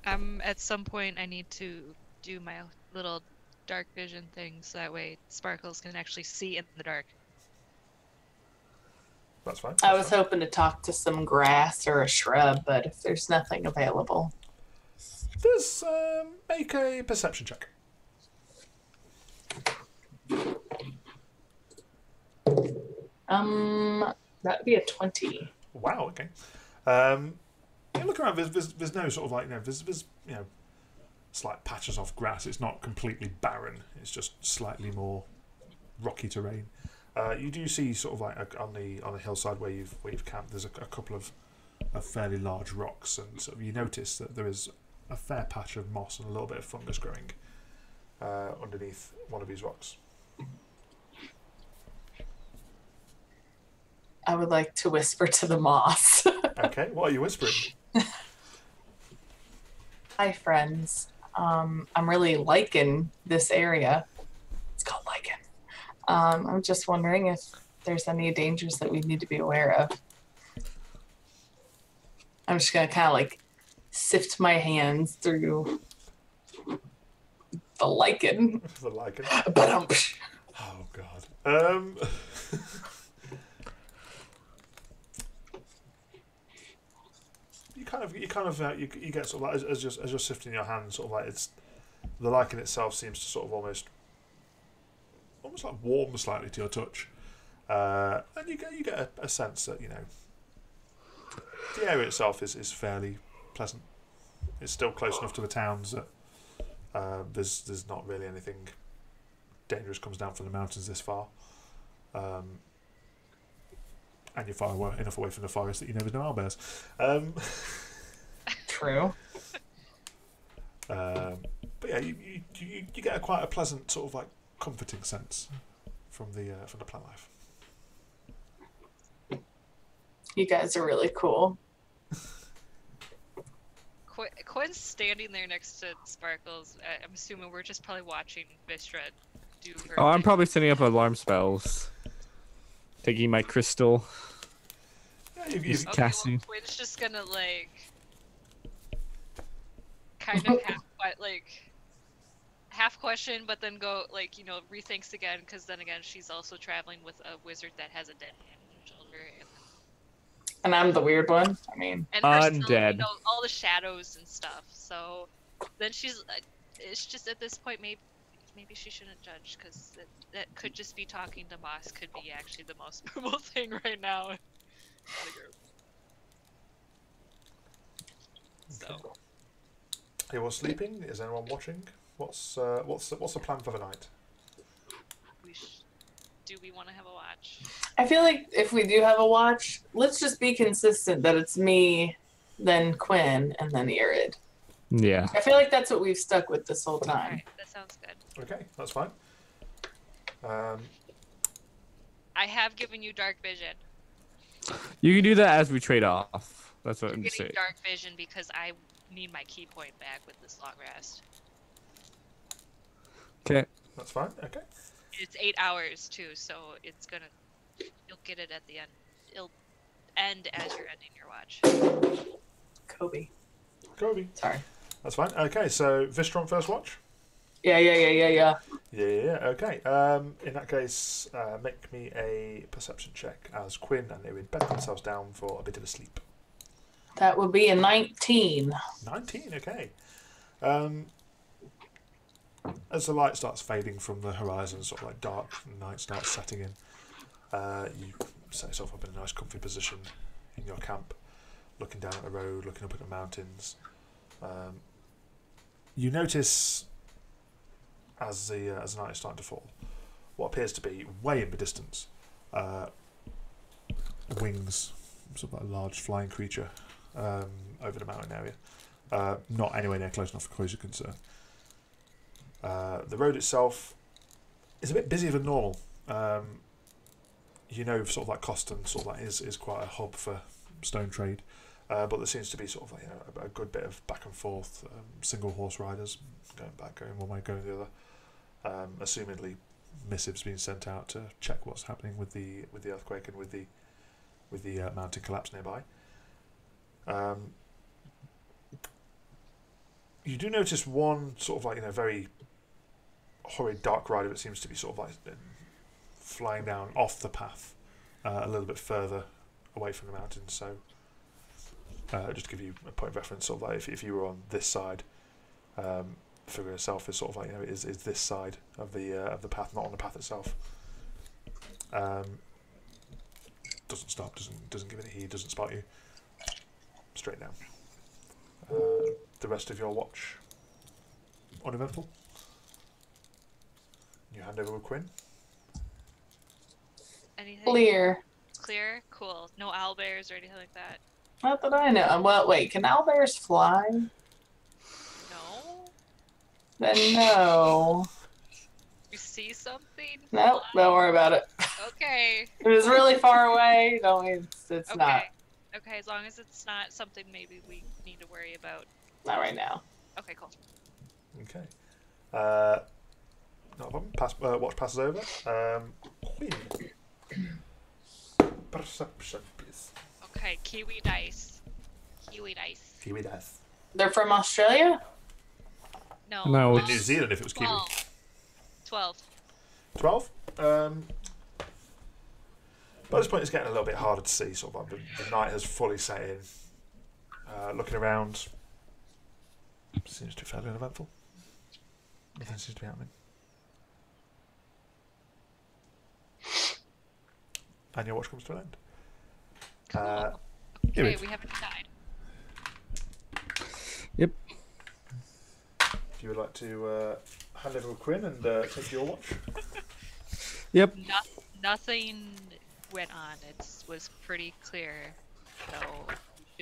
S4: At some point, I need to do my little dark vision thing so that way Sparkles can actually see in the dark.
S1: That's fine.
S3: I was hoping to talk to some grass or a shrub, but if there's nothing available.
S1: Just make a perception check.
S3: That'd be a 20.
S1: Wow. Okay. You look around. There's no sort of like there's slight patches of grass. It's not completely barren. It's just slightly more rocky terrain. You do see sort of like on the hillside where you've camped. There's a couple of fairly large rocks, and sort of you notice that there is a fair patch of moss and a little bit of fungus growing underneath one of these rocks.
S3: I would like to whisper to the moss.
S1: Okay, what are you whispering?
S3: Hi, friends. I'm really liking this area. It's called lichen. I'm just wondering if there's any dangers that we need to be aware of. I'm just gonna kind of like sift my hands through the lichen.
S1: The lichen. Oh God. You get sort of like as you're sifting your hands, sort of like it's the lichen itself seems to sort of almost like warm slightly to your touch, and you get a sense that the area itself is fairly pleasant. It's still close enough to the towns that there's not really anything dangerous comes down from the mountains this far, and you're far enough away from the forest that there's no owlbears.
S3: True.
S1: But yeah, you get quite a pleasant sort of like comforting sense from the plant life.
S3: You guys are really cool.
S4: Quinn's standing there next to Sparkles. I'm assuming we're just probably watching Vistra do her
S2: Oh, I'm
S4: thing.
S2: probably setting up alarm spells. Taking my crystal.
S1: Yeah,
S2: Just
S4: Okay,
S2: casting.
S4: well, Quinn's just gonna kind of half question, but then go rethinks again, because then again she's also traveling with a wizard that has a dead hand on her shoulder,
S3: And I'm the weird one. I mean,
S4: and herself,
S2: Undead.
S4: all the shadows and stuff. So then she's it's just at this point maybe she shouldn't judge, because that could just be talking to Moss could be actually the most normal thing right now in the group. So.
S1: Are you all sleeping? Is anyone watching? What's the plan for the night?
S4: Do we want to have a watch?
S3: I feel like if we do have a watch, let's just be consistent that it's me, then Quinn, and then Irid.
S2: Yeah.
S3: I feel like that's what we've stuck with this whole time.
S4: Alright, that sounds good.
S1: Okay, that's fine.
S4: I have given you dark vision.
S2: You can do that as we trade off. That's what
S4: I'm
S2: I'm
S4: getting
S2: saying.
S4: dark vision because I need my key point back with this long rest.
S2: Okay.
S1: That's fine. Okay.
S4: It's 8 hours too, so you'll get it at the end. It'll end as you're ending your watch.
S3: Kobe. Sorry.
S1: That's fine. Okay, so Vistron first watch.
S3: Yeah.
S1: Yeah. Okay. In that case, make me a perception check as Quinn and Irid bed themselves down for a bit of a sleep.
S3: That would be a 19.
S1: 19. Okay. As the light starts fading from the horizon, sort of like dark night starts setting in, you set yourself up in a nice comfy position in your camp, looking down at the road, looking up at the mountains. You notice as the night is starting to fall, what appears to be way in the distance, wings, sort of like a large flying creature over the mountain area. Not anywhere near close enough for closer concern. The road itself is a bit busier than normal. Sort of like Coston sort of like is quite a hub for stone trade, but there seems to be sort of like a good bit of back and forth, single horse riders going one way, going the other. Assumedly, missives being sent out to check what's happening with the earthquake and with the mountain collapse nearby. You do notice one sort of like very horrid dark rider that seems to be sort of like flying down off the path a little bit further away from the mountains. So just to give you a point of reference, sort of like if you were on this side, the figure itself is sort of like is this side of the path, not on the path itself. doesn't stop, doesn't give any heed, doesn't spot you. Straight down. The rest of your watch, uneventful. You hand over with Quinn.
S4: Anything?
S3: Clear.
S4: Clear? Cool. No owlbears or anything like that?
S3: Not that I know. Well, wait, can owlbears fly?
S4: No?
S3: Then no.
S4: You see something?
S3: Nope, don't worry about it.
S4: Okay.
S3: If it was really far away, don't it's
S4: Okay.
S3: not.
S4: Okay, as long as it's not something maybe we need to worry about.
S3: Not right now.
S4: Okay, cool.
S1: Okay. Not a problem. Watch passes over. Quinn. Perception, please.
S4: Okay, kiwi dice. Kiwi dice.
S1: Kiwi dice.
S3: They're from Australia?
S4: No.
S2: No,
S1: In New Zealand, if it was Kiwi.
S4: 12.
S1: 12. By this point, it's getting a little bit harder to see. Sort of like the night has fully set in. Looking around, seems to be fairly uneventful. Nothing seems to be happening. And your watch comes to an end.
S4: Cool.
S1: Here
S4: Okay,
S1: it-
S4: we haven't died.
S2: Yep.
S1: If you would like to hand over with Quinn and take your watch.
S2: Yep.
S4: Nothing went on. It was pretty clear, so we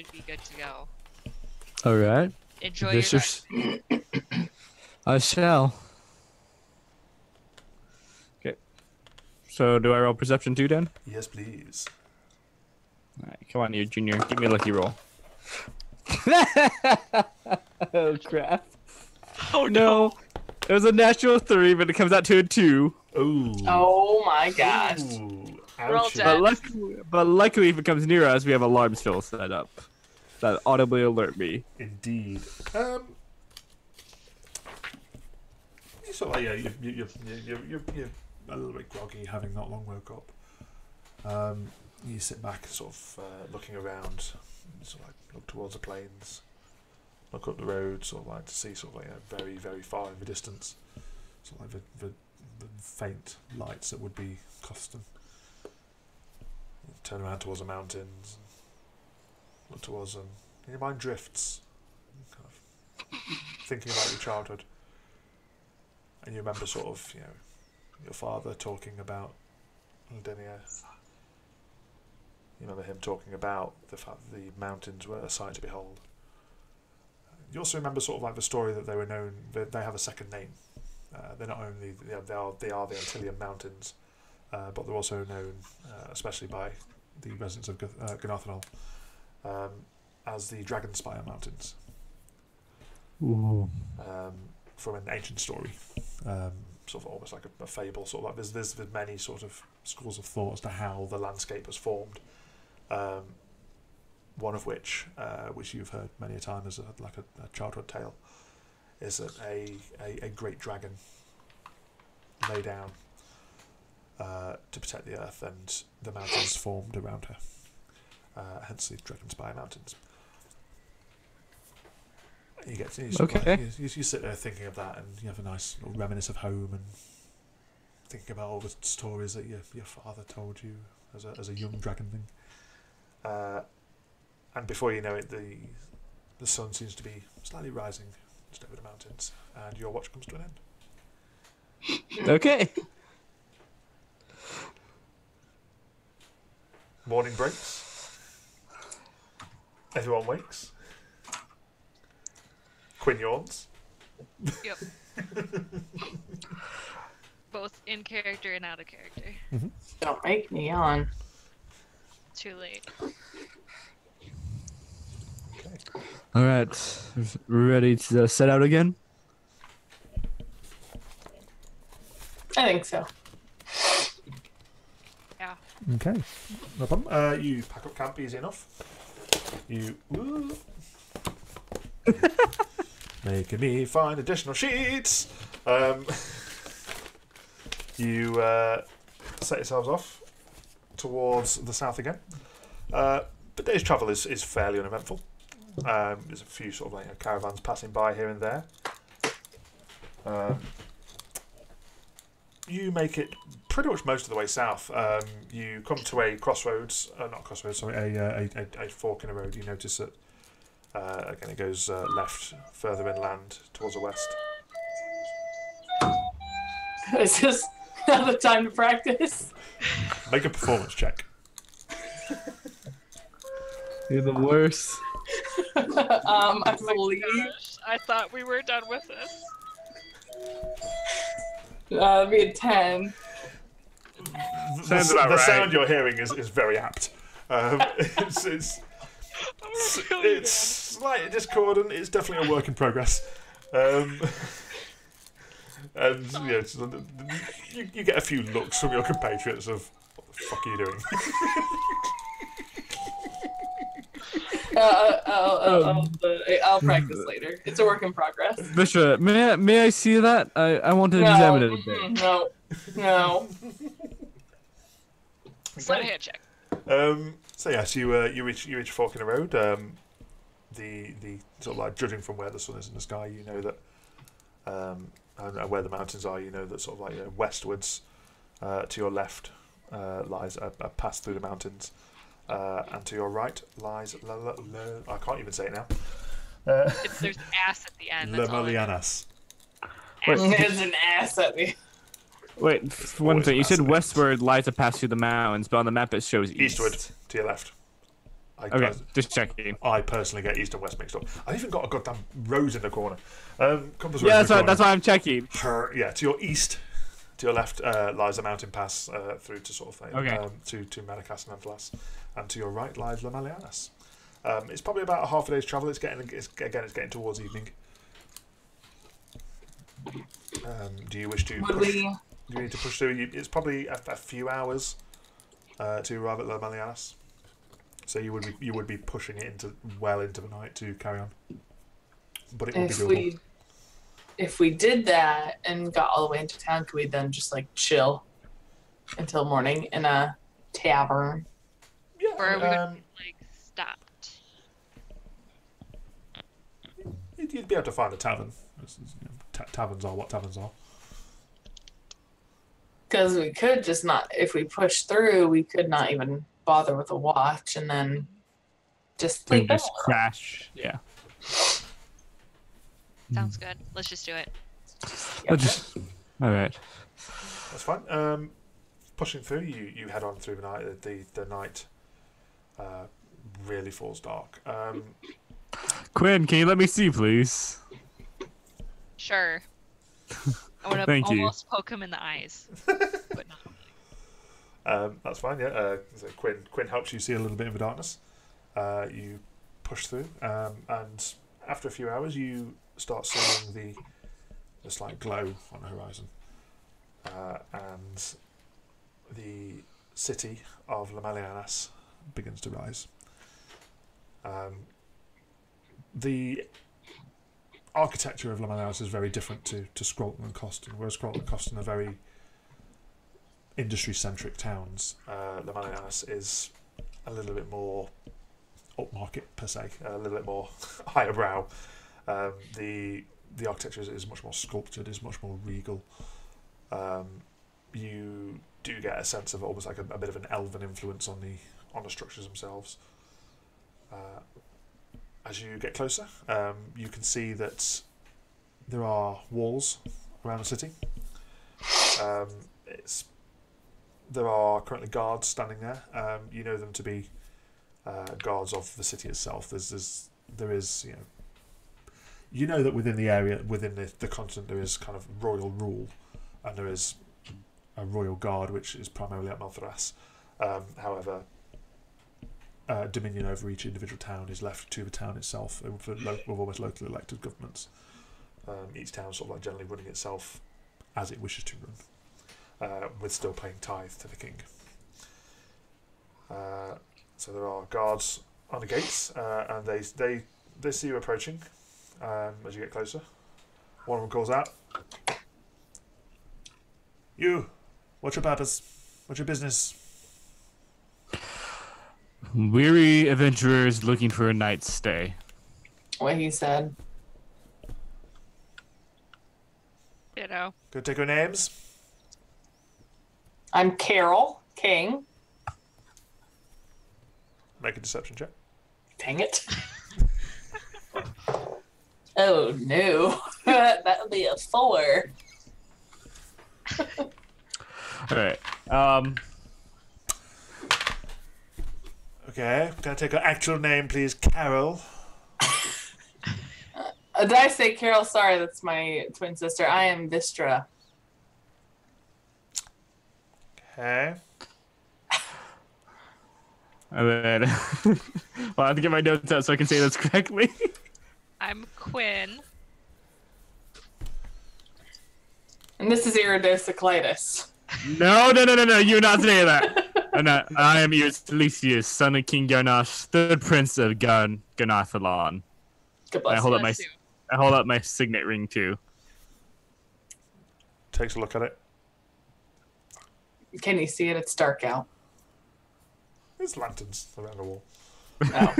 S4: should be good to go.
S2: All right.
S4: Enjoy your
S2: This I shall. Okay. So do I roll perception too, Dan?
S1: Yes, please.
S2: All right. Come on, you junior. Give me a lucky roll. Oh crap!
S4: Oh
S2: No, it was a natural 3, but it comes out to a 2.
S1: Ooh.
S3: Oh my gosh.
S1: Ooh.
S4: Roll
S1: Ouchie.
S4: dead.
S2: But luckily, if it comes near us, we have alarms still set up that audibly alert me.
S1: Indeed. You sort of like, you're a little bit groggy, having not long woke up. You sit back, sort of looking around, sort of like look towards the plains, look up the road, sort of like to see sort of like very, very far in the distance, sort of like the faint lights that would be Coston. Turn around towards the mountains, look towards them. And your mind drifts, kind of thinking about your childhood, and you remember sort of, you know, your father talking about Aldenia. You remember him talking about the fact that the mountains were a sight to behold. You also remember sort of like the story that they were known. They have a second name. They're not only they are the Antillian mountains, but they're also known, especially by the residents of Gnarthanol, as the Dragonspire Mountains.
S2: Ooh.
S1: From an ancient story, sort of almost like a fable. Sort of like there's many sort of schools of thought as to how the landscape was formed. One of which you've heard many a time as a childhood tale, is that a great dragon lay down to protect the earth, and the mountains formed around her. Hence the Dragonspire Mountains. You get to, you sit there thinking of that, and you have a nice little reminisce of home, and thinking about all the stories that your father told you as a young dragon thing. And before you know it, the sun seems to be slightly rising just over the mountains, and your watch comes to an end.
S2: Okay.
S1: Morning breaks. Everyone wakes. Quinn yawns.
S4: Yep. Both in character and out of character.
S3: Don't make me yawn.
S4: Too late.
S1: Okay.
S2: All right. Ready to set out again?
S3: I think so.
S4: Yeah.
S1: Okay. No problem. You pack up camp easy enough. You making me find additional sheets. You set yourselves off towards the south again. The day's travel is fairly uneventful. There's a few sort of like caravans passing by here and there. you make it pretty much most of the way south. You come to a crossroads, not crossroads, sorry, a fork in a road. You notice that again it goes left, further inland towards the west.
S3: Is this not the time to practice?
S1: Make a performance check.
S2: You're the worst.
S3: I believe
S4: Gosh, I thought we were done with this.
S3: it'd be a 10.
S2: Sounds about
S1: The
S2: right.
S1: sound you're hearing is very apt. It's
S4: Really
S1: slightly discordant. It's definitely a work in progress. And yeah, you get a few looks from your compatriots of what the fuck are you doing?
S3: I'll practice later. It's a work in progress.
S2: Bishop, may I see that? I want to examine it a bit.
S3: No.
S4: Sleight of hand check.
S1: So yes, you reach fork in the road. The sort of like judging from where the sun is in the sky, you know that, and where the mountains are, you know that sort of like westwards, to your left lies a pass through the mountains, and to your right lies I can't even say it now.
S4: There's ass at the end. That's all it is.
S1: Lemalianas.
S3: There's an ass at me.
S2: Wait, one thing. You said
S1: massive.
S2: westward lies a pass through the mountains, but on the map it shows east.
S1: Eastward to your left.
S2: Okay, just checking.
S1: I personally get east and west mixed up. I even got a goddamn rose in the corner. Compass rose
S2: Yeah,
S1: in the corner.
S2: that's why I'm checking.
S1: Yeah, to your east, to your left lies a mountain pass through to sort of
S2: Okay.
S1: to Maracas and Antillas, and to your right lies Lemalianas. It's probably about a half a day's travel. It's getting towards evening. Do you wish to? Do you need to push through? It's probably a few hours to arrive at Lemalianas. So you would be pushing it well into the night to carry on. But it would be doable.
S3: If we did that and got all the way into town, could we then just like chill until morning in a tavern?
S1: Yeah.
S4: Or are we gonna be, like, stopped?
S1: You'd be able to find a tavern. Taverns are what taverns are.
S3: Because we could just not, if we push through, we could not even bother with a watch and then just
S2: We
S3: sleep
S2: just
S3: over.
S2: crash. Yeah.
S4: Sounds good. Let's just do it.
S2: All right.
S1: That's fine. Pushing through, you head on through the night. The night really falls dark.
S2: Quinn, can you let me see, please?
S4: Sure. I want to
S2: Thank you.
S4: almost poke him in the eyes, but not.
S1: That's fine. Yeah. So Quinn helps you see a little bit of the darkness. You push through, and after a few hours, you start seeing the slight glow on the horizon, and the city of Lemalianas begins to rise. The architecture of Lemalianas is very different to Scrolton and Coston, whereas Scrolton and Coston are very industry-centric towns. Lemalianas is a little bit more upmarket per se, a little bit more higher brow. The architecture is much more sculptured, is much more regal. You do get a sense of almost like a bit of an elven influence on the structures themselves. As you get closer, you can see that there are walls around the city. There are currently guards standing there. You know them to be guards of the city itself. There is you know that within the area, within the continent, there is kind of royal rule, and there is a royal guard which is primarily at Malthras. However, dominion over each individual town is left to the town itself with almost locally elected governments. Each town sort of like generally running itself as it wishes to run, with still paying tithe to the king. So there are guards on the gates, and they see you approaching as you get closer. One of them calls out, "You, what's your purpose? What's your business?"
S2: Weary adventurers looking for a night's stay.
S3: What he said.
S4: You know.
S1: Can I take your names?
S3: I'm Carol King.
S1: Make a deception check.
S3: Dang it. Oh no. That would be a 4.
S2: Alright.
S1: Okay, can I take her actual name, please? Carol.
S3: Did I say Carol? Sorry, that's my twin sister. I am Vistra.
S1: Okay.
S2: And then well, I have to get my notes out so I can say this correctly.
S4: I'm Quinn.
S3: And this is iridocyclitis.
S2: No, you're not saying that. I'm not. I am Ulysses, son of King Garnash, third prince of Garnathalon.
S3: God bless
S2: I hold
S3: you.
S2: up my
S4: Bless you.
S2: I hold up my signet ring too.
S1: Takes a look at it.
S3: Can you see it? It's dark out.
S1: There's lanterns around the wall.
S3: Oh.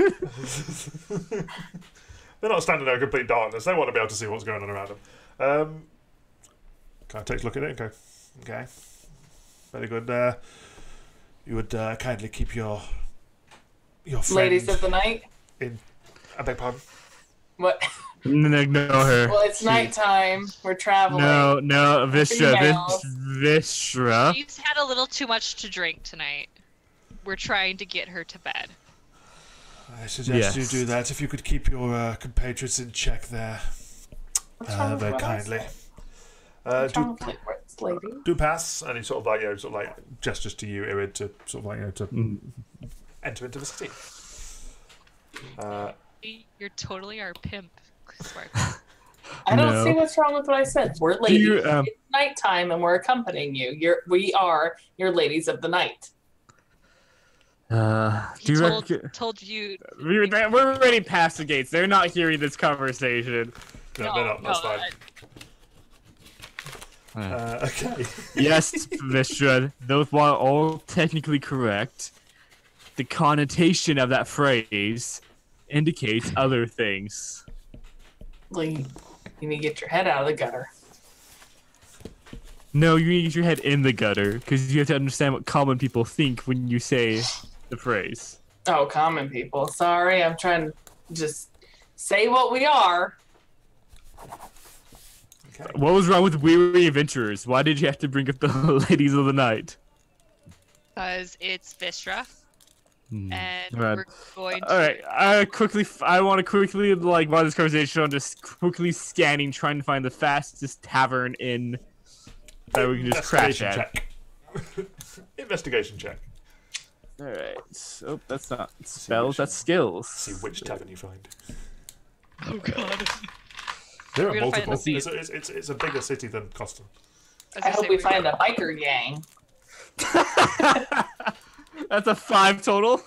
S1: They're not standing there in complete darkness. They want to be able to see what's going on around them. Can I take a look at it and go, okay, very good. You would kindly keep your friend
S3: Ladies of the night?
S1: in... I beg pardon?
S3: What?
S2: Ignore her.
S3: Well, it's nighttime. We're traveling.
S2: No, Vistra.
S3: Females.
S2: Vistra.
S4: She's had a little too much to drink tonight. We're trying to get her to bed.
S1: I suggest you
S2: Yes.
S1: do that. If you could keep your compatriots in check there,
S3: What's wrong with
S1: very
S3: what I
S1: kindly.
S3: said? What's wrong
S1: Do,
S3: with my words, lady?
S1: do pass, and he sort of like gestures to you, Irid, to sort of to enter into the city.
S4: You're totally our pimp, Spark.
S3: I don't
S2: No.
S3: see what's wrong with what I said. We're
S2: Do
S3: ladies.
S2: you,
S3: It's nighttime, and we're accompanying you. We are your ladies of the night.
S2: do
S4: He
S2: you
S4: told,
S2: reckon...
S4: told you.
S2: We're already past the gates. They're not hearing this conversation.
S1: No, they're not. That's fine.
S2: Uh,
S1: Okay.
S2: Yes, Vistra, those while all technically correct, the connotation of that phrase indicates other things.
S3: Like, you need to get your head out of the gutter.
S2: No, you need to get your head in the gutter, because you have to understand what common people think when you say the phrase.
S3: Oh, common people. Sorry, I'm trying to just say what we are.
S1: Okay.
S2: What was wrong with Weary Adventurers? Why did you have to bring up the Ladies of the Night?
S4: Because it's Vistra, and
S2: Right.
S4: we're going to.
S2: All right, I want to quickly while this conversation, I'm just quickly scanning, trying to find the fastest tavern in that we can just crash at.
S1: Check. Investigation check.
S2: All right. Oh, that's not spells. That's skills.
S1: See which tavern you find.
S4: Oh God.
S1: There are
S4: We're gonna find
S1: multiple.
S4: the
S1: It's a bigger city than Coston.
S3: I hope we find a biker gang.
S2: That's a 5 total.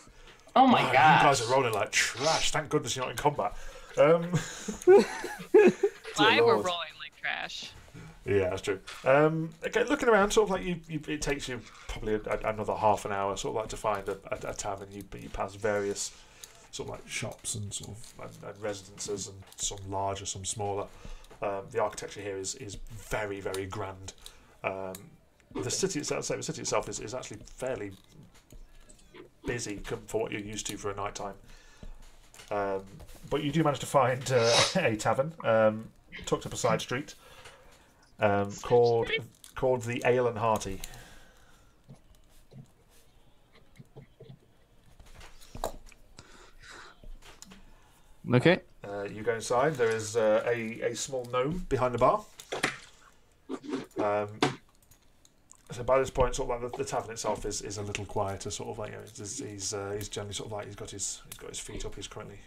S3: Oh my
S1: Wow, you
S3: god.
S1: guys are rolling like trash. Thank goodness you're not in combat.
S4: Why we're
S1: Lord.
S4: rolling like trash.
S1: Yeah, that's true. Okay, looking around, sort of like it takes you probably another half an hour, sort of like to find a tavern. You pass various sort of like shops and sort of and residences, and some larger, some smaller. The architecture here is very, very grand. The city itself is actually fairly busy for what you're used to for a night time. But you do manage to find a tavern tucked up a side street. Called the Ale and Hearty.
S2: Okay.
S1: You go inside. There is a small gnome behind the bar. So by this point, sort of like the tavern itself is a little quieter. Sort of like he's generally sort of like he's got his feet up. He's currently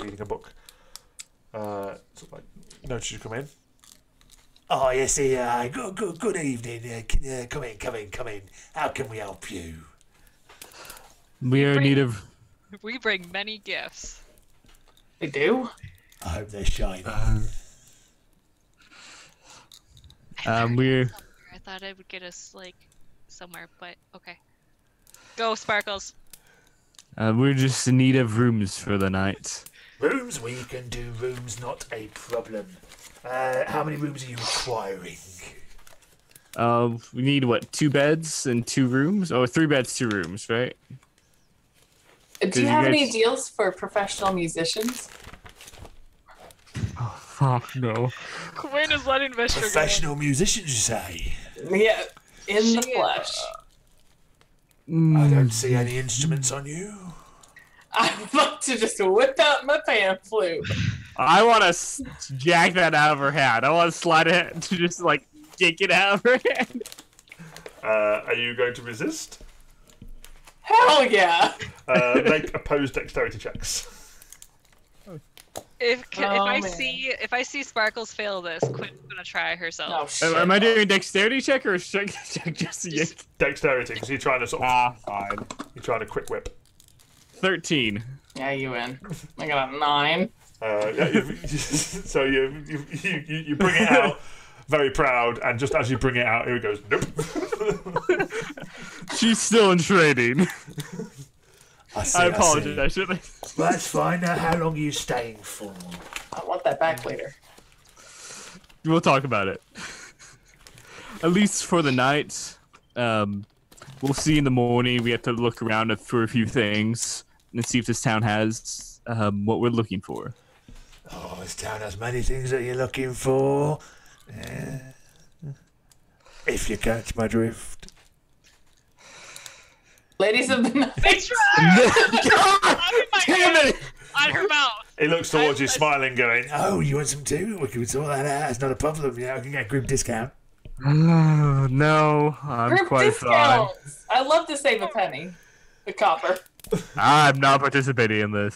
S1: reading a book. Sort of like notice you come in.
S5: Oh, yes, good evening. Come in. How can we help you?
S2: We are in need of.
S4: We bring many gifts.
S3: They do?
S5: I hope they're shiny.
S2: We're.
S4: I thought it would get us like somewhere, but okay. Go Sparkles.
S2: We're just in need of rooms for the night.
S5: Rooms? We can do rooms, not a problem. How many rooms are you requiring?
S2: We need what? 2 beds and 2 rooms? Oh, 3 beds, 2 rooms, right?
S3: Do you have any deals for professional musicians?
S2: Oh no.
S4: Quinn is letting Vistra go.
S5: Professional musicians, you say?
S3: Yeah, in the flesh.
S5: I don't see any instruments on you.
S3: I'm about to just whip out my pan flute.
S2: I want to jack that out of her hand. I want to slide it to just like yank it out of her hand.
S1: Are you going to resist?
S3: Hell yeah!
S1: Make opposed dexterity checks.
S4: If
S3: man.
S4: I see Sparkles fail this, Quinn's gonna try herself.
S3: Oh, shit.
S2: Am I doing a dexterity check or a strength check? Just to yank?
S1: Dexterity, because you're trying to sort of.
S2: Fine.
S1: You're trying to quick whip.
S2: 13.
S3: Yeah, you win. I got a 9.
S1: So you bring it out, very proud, and just as you bring it out, here it goes. Nope.
S2: She's still in training. I apologize. I should.
S5: Well, that's fine. Now, how long are you staying for?
S3: I want that back later.
S2: We'll talk about it. At least for the night. We'll see in the morning. We have to look around for a few things and see if this town has what we're looking for.
S5: Oh, this town has many things that you're looking for. If you catch my drift.
S3: Ladies of the night.
S2: Damn it!
S4: On her mouth.
S1: He looks towards you, smiling, going,
S5: Oh, you want some too? We can sort that out. It's not a problem. I can get a group discount.
S2: No, I'm
S3: Group
S2: quite fine.
S3: discounts. I love to save a penny. The copper.
S2: I'm not participating in this.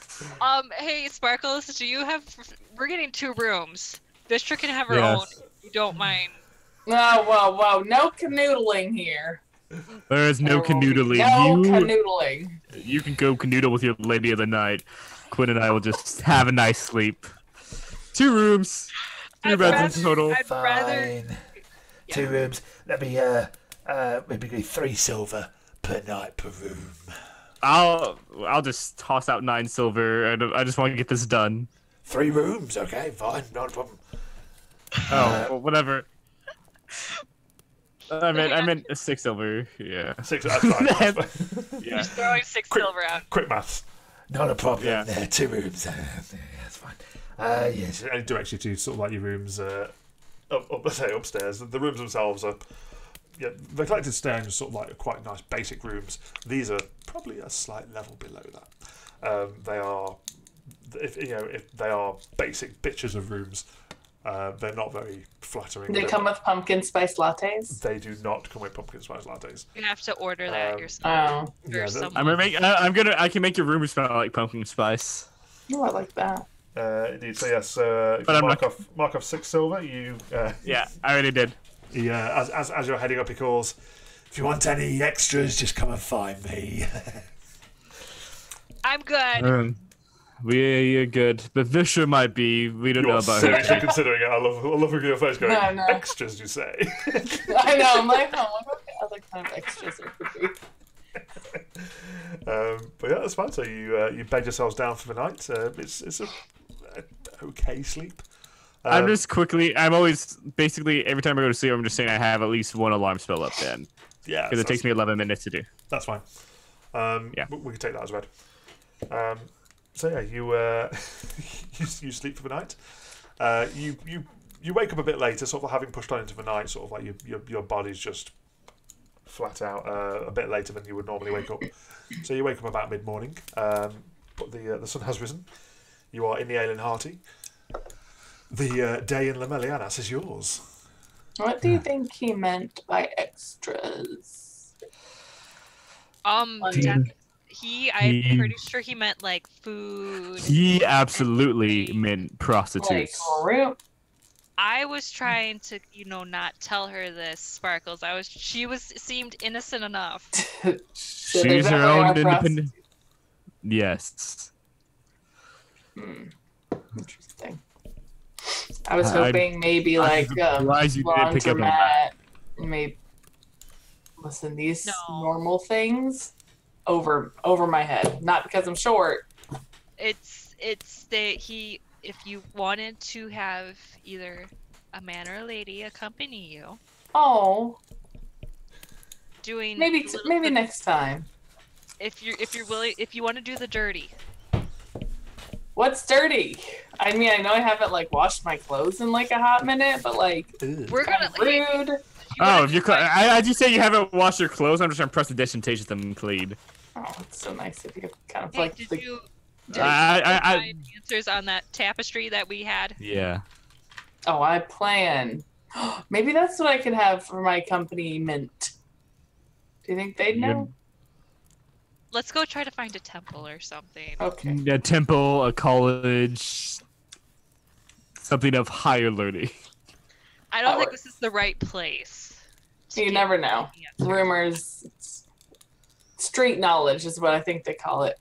S4: Hey Sparkles, do you have? We're getting 2 rooms. Vistra can have her
S2: Yes.
S4: own. If you don't mind.
S3: Whoa. No canoodling here.
S2: There is no canoodling.
S3: No canoodling.
S2: You can go canoodle with your lady of the night. Quinn and I will just have a nice sleep. 2 rooms, 3 beds in total.
S4: I'd rather.
S5: Fine. 2 rooms. That'd be maybe 3 silver per night per room.
S2: I'll just toss out 9 silver. I just want to get this done.
S5: 3 rooms, okay, fine, not a problem.
S2: Oh, well, whatever. I meant 6 silver. Yeah.
S1: 6, that's fine. That's fine.
S2: Yeah.
S4: Throwing 6 silver out.
S1: Quick maths.
S5: Not a problem.
S2: Yeah.
S5: There, 2 rooms. That's fine. Yes.
S1: It only directs you to sort of like your rooms let's say upstairs. The rooms themselves are, yeah, they're collected stairs, sort of like quite nice basic rooms. These are probably a slight level below that. They are, if they are basic bitches of rooms. They're not very flattering.
S3: They come with pumpkin spice lattes.
S1: They do not come with pumpkin spice lattes.
S4: You have to order that yourself.
S3: Oh,
S1: Yeah,
S2: I can make your room smell like pumpkin spice.
S3: I like that.
S1: Indeed. So yes,
S2: But I'm
S1: mark off 6 silver. You.
S2: Yeah, I already did.
S1: Yeah. As you're heading up, he calls.
S5: If you want any extras, just come and find me.
S4: I'm good.
S2: We're good, but Visher might be. We don't know
S1: You're
S2: about
S1: seriously
S2: her.
S1: considering it. I love your face going.
S3: No.
S1: Extras, you say?
S3: I know. I'm like, what other kind of extras there could be?
S1: But yeah, that's fine. So you bed yourselves down for the night. It's a okay sleep.
S2: I'm always basically every time I go to sleep, I'm just saying I have at least 1 alarm spell up then.
S1: Yeah,
S2: Because it takes me 11 minutes to do.
S1: That's fine.
S2: Yeah.
S1: We can take that as read. So yeah, you you sleep for the night. You wake up a bit later, sort of having pushed on into the night. Sort of like your body's just flat out a bit later than you would normally wake up. So you wake up about mid morning. But the sun has risen. You are in the Ale and Hearty. The day in Lemelianas is yours.
S3: What do you think he meant by extras?
S4: I'm pretty sure he meant like food.
S2: He absolutely meant prostitutes.
S3: Like,
S4: I was trying to, not tell her this, Sparkles. She seemed innocent enough.
S2: She's her own independent. Yes.
S3: Interesting. I was hoping maybe like
S2: surprised you didn't pick up on that.
S3: Maybe listen, these normal things over my head. Not because I'm short.
S4: It's if you wanted to have either a man or a lady accompany you.
S3: Oh.
S4: doing
S3: Maybe next time.
S4: if you're willing, if you want to do the dirty.
S3: What's dirty? I mean, I know I haven't like washed my clothes in like a hot minute, but like
S4: We're gonna
S3: rude.
S2: Oh, if you I just say you haven't washed your clothes, I'm just trying to press the dish and taste them clean.
S3: Oh, it's so nice if you kind of
S4: Hey,
S3: like.
S4: did you
S2: I
S4: find answers on that tapestry that we had?
S2: yeah.
S3: Oh, I plan. Maybe that's what I could have for my company mint. Do you think they'd know?
S4: Let's go try to find a temple or something.
S3: Okay.
S2: A temple, a college, something of higher learning.
S4: I don't think this is the right place.
S3: You never know. Rumors, street knowledge is what I think they call it.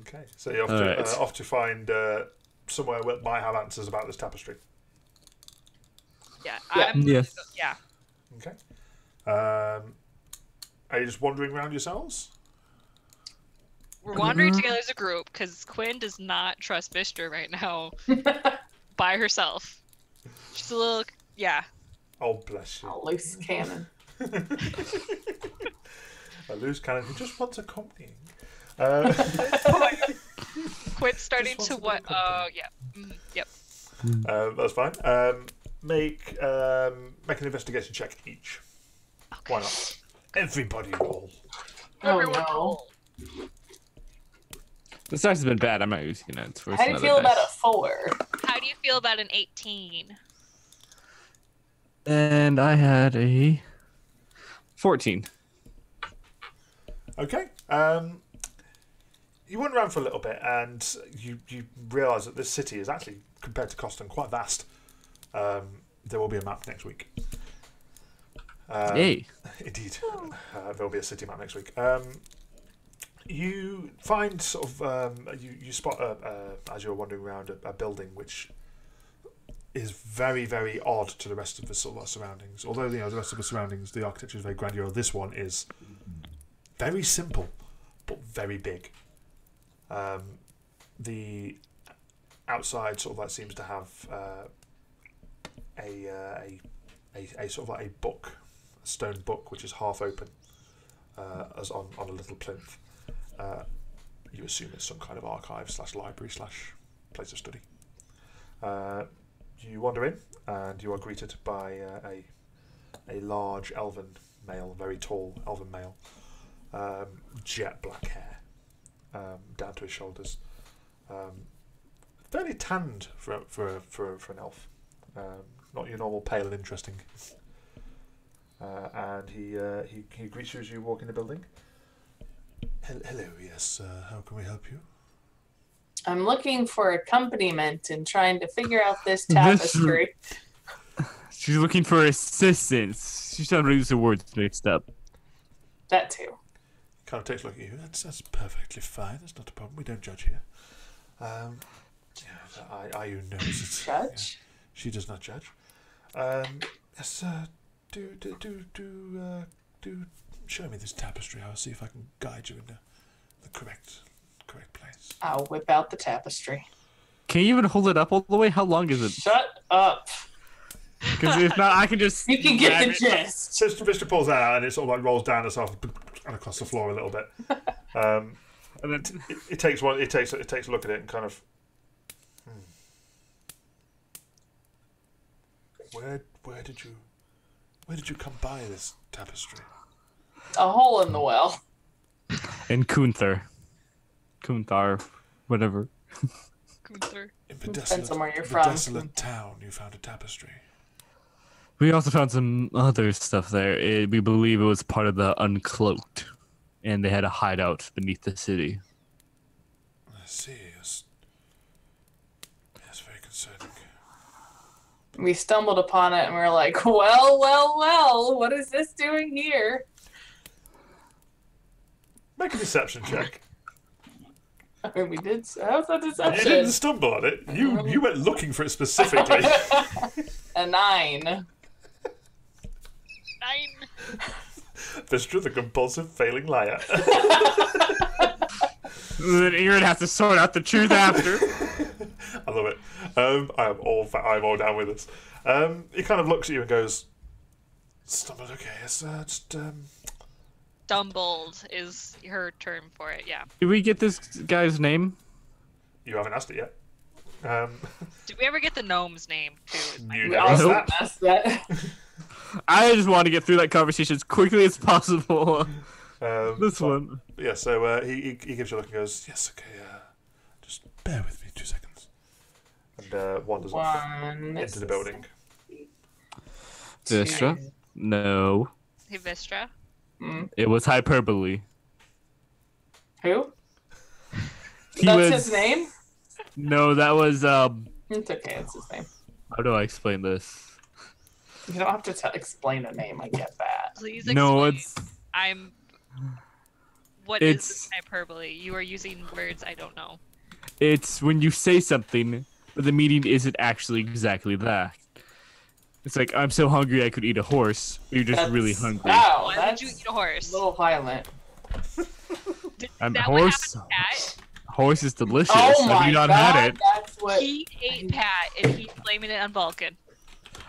S1: Okay, so you're off to find somewhere that might have answers about this tapestry.
S4: Yeah.
S2: Yes.
S4: Yeah.
S1: Okay. Are you just wandering around yourselves?
S4: We're wandering together as a group because Quinn does not trust Vistra right now by herself. She's a little, yeah.
S1: Oh, bless you.
S3: A loose cannon.
S1: A loose cannon who just wants accompanying.
S4: Quinn's starting to what? Oh, yeah. Yep.
S1: That's fine. Make an investigation check each.
S4: Okay.
S1: Why not? Everybody roll.
S3: Oh
S4: Everyone
S3: no.
S4: roll.
S2: This dice has been bad. I'm not using it. It's worse
S3: How do you
S2: than
S3: feel
S2: other
S3: about
S2: dice.
S3: a 4?
S4: How do you feel about an 18?
S2: And I had a 14.
S1: Okay. You went around for a little bit, and you realise that this city is actually, compared to Coston, quite vast. There will be a map next week.
S2: Yay.
S1: Indeed, there will be a city map next week. You find sort of you spot as you're wandering around a building which is very, very odd to the rest of the sort of surroundings. Although the rest of the surroundings, the architecture is very grandeur. This one is very simple but very big. The outside sort of like seems to have a sort of like a book, a stone book which is half open, as on a little plinth. You assume it's some kind of archive / library / place of study. You wander in, and you are greeted by a large elven male, very tall elven male, jet black hair down to his shoulders, fairly tanned for an elf, not your normal pale and interesting. And he greets you as you walk in the building. Hello, yes. How can we help you?
S3: I'm looking for accompaniment and trying to figure out this tapestry.
S2: She's looking for assistance. She's trying to use the words mixed up.
S3: That too.
S1: Kind of takes a look at you. That's perfectly fine. That's not a problem. We don't judge here. Ayu knows it's
S3: Judge?
S1: she does not judge. Yes. Do show me this tapestry. I'll see if I can guide you into the correct place.
S3: I'll whip out the tapestry.
S2: Can you even hold it up all the way? How long is it?
S3: Shut up.
S2: Because if not, I can just.
S3: You can get
S2: grab
S3: the
S2: it.
S3: gist.
S1: Vista pulls that out and it sort of like rolls down itself and across the floor a little bit. And then it takes a look at it and kind of. Where did you come by this tapestry?
S3: A hole in the well.
S2: And Kunthar, whatever.
S4: Gunther.
S1: In the
S3: Depends on where you're
S1: the
S3: from.
S1: desolate town, you found a tapestry.
S2: We also found some other stuff there. We believe it was part of the Uncloaked, and they had a hideout beneath the city.
S1: I see. Yes, very concerning.
S3: We stumbled upon it and we were like, well, what is this doing here?
S1: Make a deception check.
S3: I mean, we did. How's that
S1: You
S3: deception?
S1: didn't stumble on it. You went looking for it specifically.
S3: A 9.
S4: 9.
S1: Vistra, the compulsive failing liar.
S2: Then Aaron has to sort out the truth after.
S1: I love it. I'm all down with this. He kind of looks at you and goes, Stumbled. Okay, it's just
S4: Stumbled is her term for it. Yeah.
S2: Did we get this guy's name?
S1: you haven't asked it yet.
S4: Did we ever get the gnome's name too?
S1: You
S3: We
S1: never
S3: also
S1: asked that.
S3: asked that.
S2: I just want to get through that conversation as quickly as possible. This
S1: so-
S2: one.
S1: Yeah, so he gives you a look and goes, yes, okay, just bear with me 2 seconds. And wanders off into the building.
S2: Vistra? No.
S4: Hey, Vistra.
S2: It was hyperbole.
S3: Who?
S2: He
S3: That's
S2: was...
S3: his name?
S2: No, that was,
S3: It's okay, it's his name.
S2: How do I explain this?
S3: You don't have to explain a name, I get that.
S4: Please explain.
S2: No, it's...
S4: What is
S2: It's-
S4: this hyperbole? You are using words I don't know.
S2: It's when you say something, but the meaning isn't actually exactly that. It's like, I'm so hungry I could eat a horse, but you're just really hungry.
S3: Wow,
S4: Why
S3: that's
S4: would you eat a horse?
S3: a little violent.
S4: Is
S2: I'm
S4: that
S2: horse.
S4: what happened to Pat?
S2: Horse is delicious.
S3: Oh
S2: Have
S3: my
S2: you not
S3: god,
S2: had it?
S3: that's what...
S4: He ate Pat and he's blaming it on Vulcan.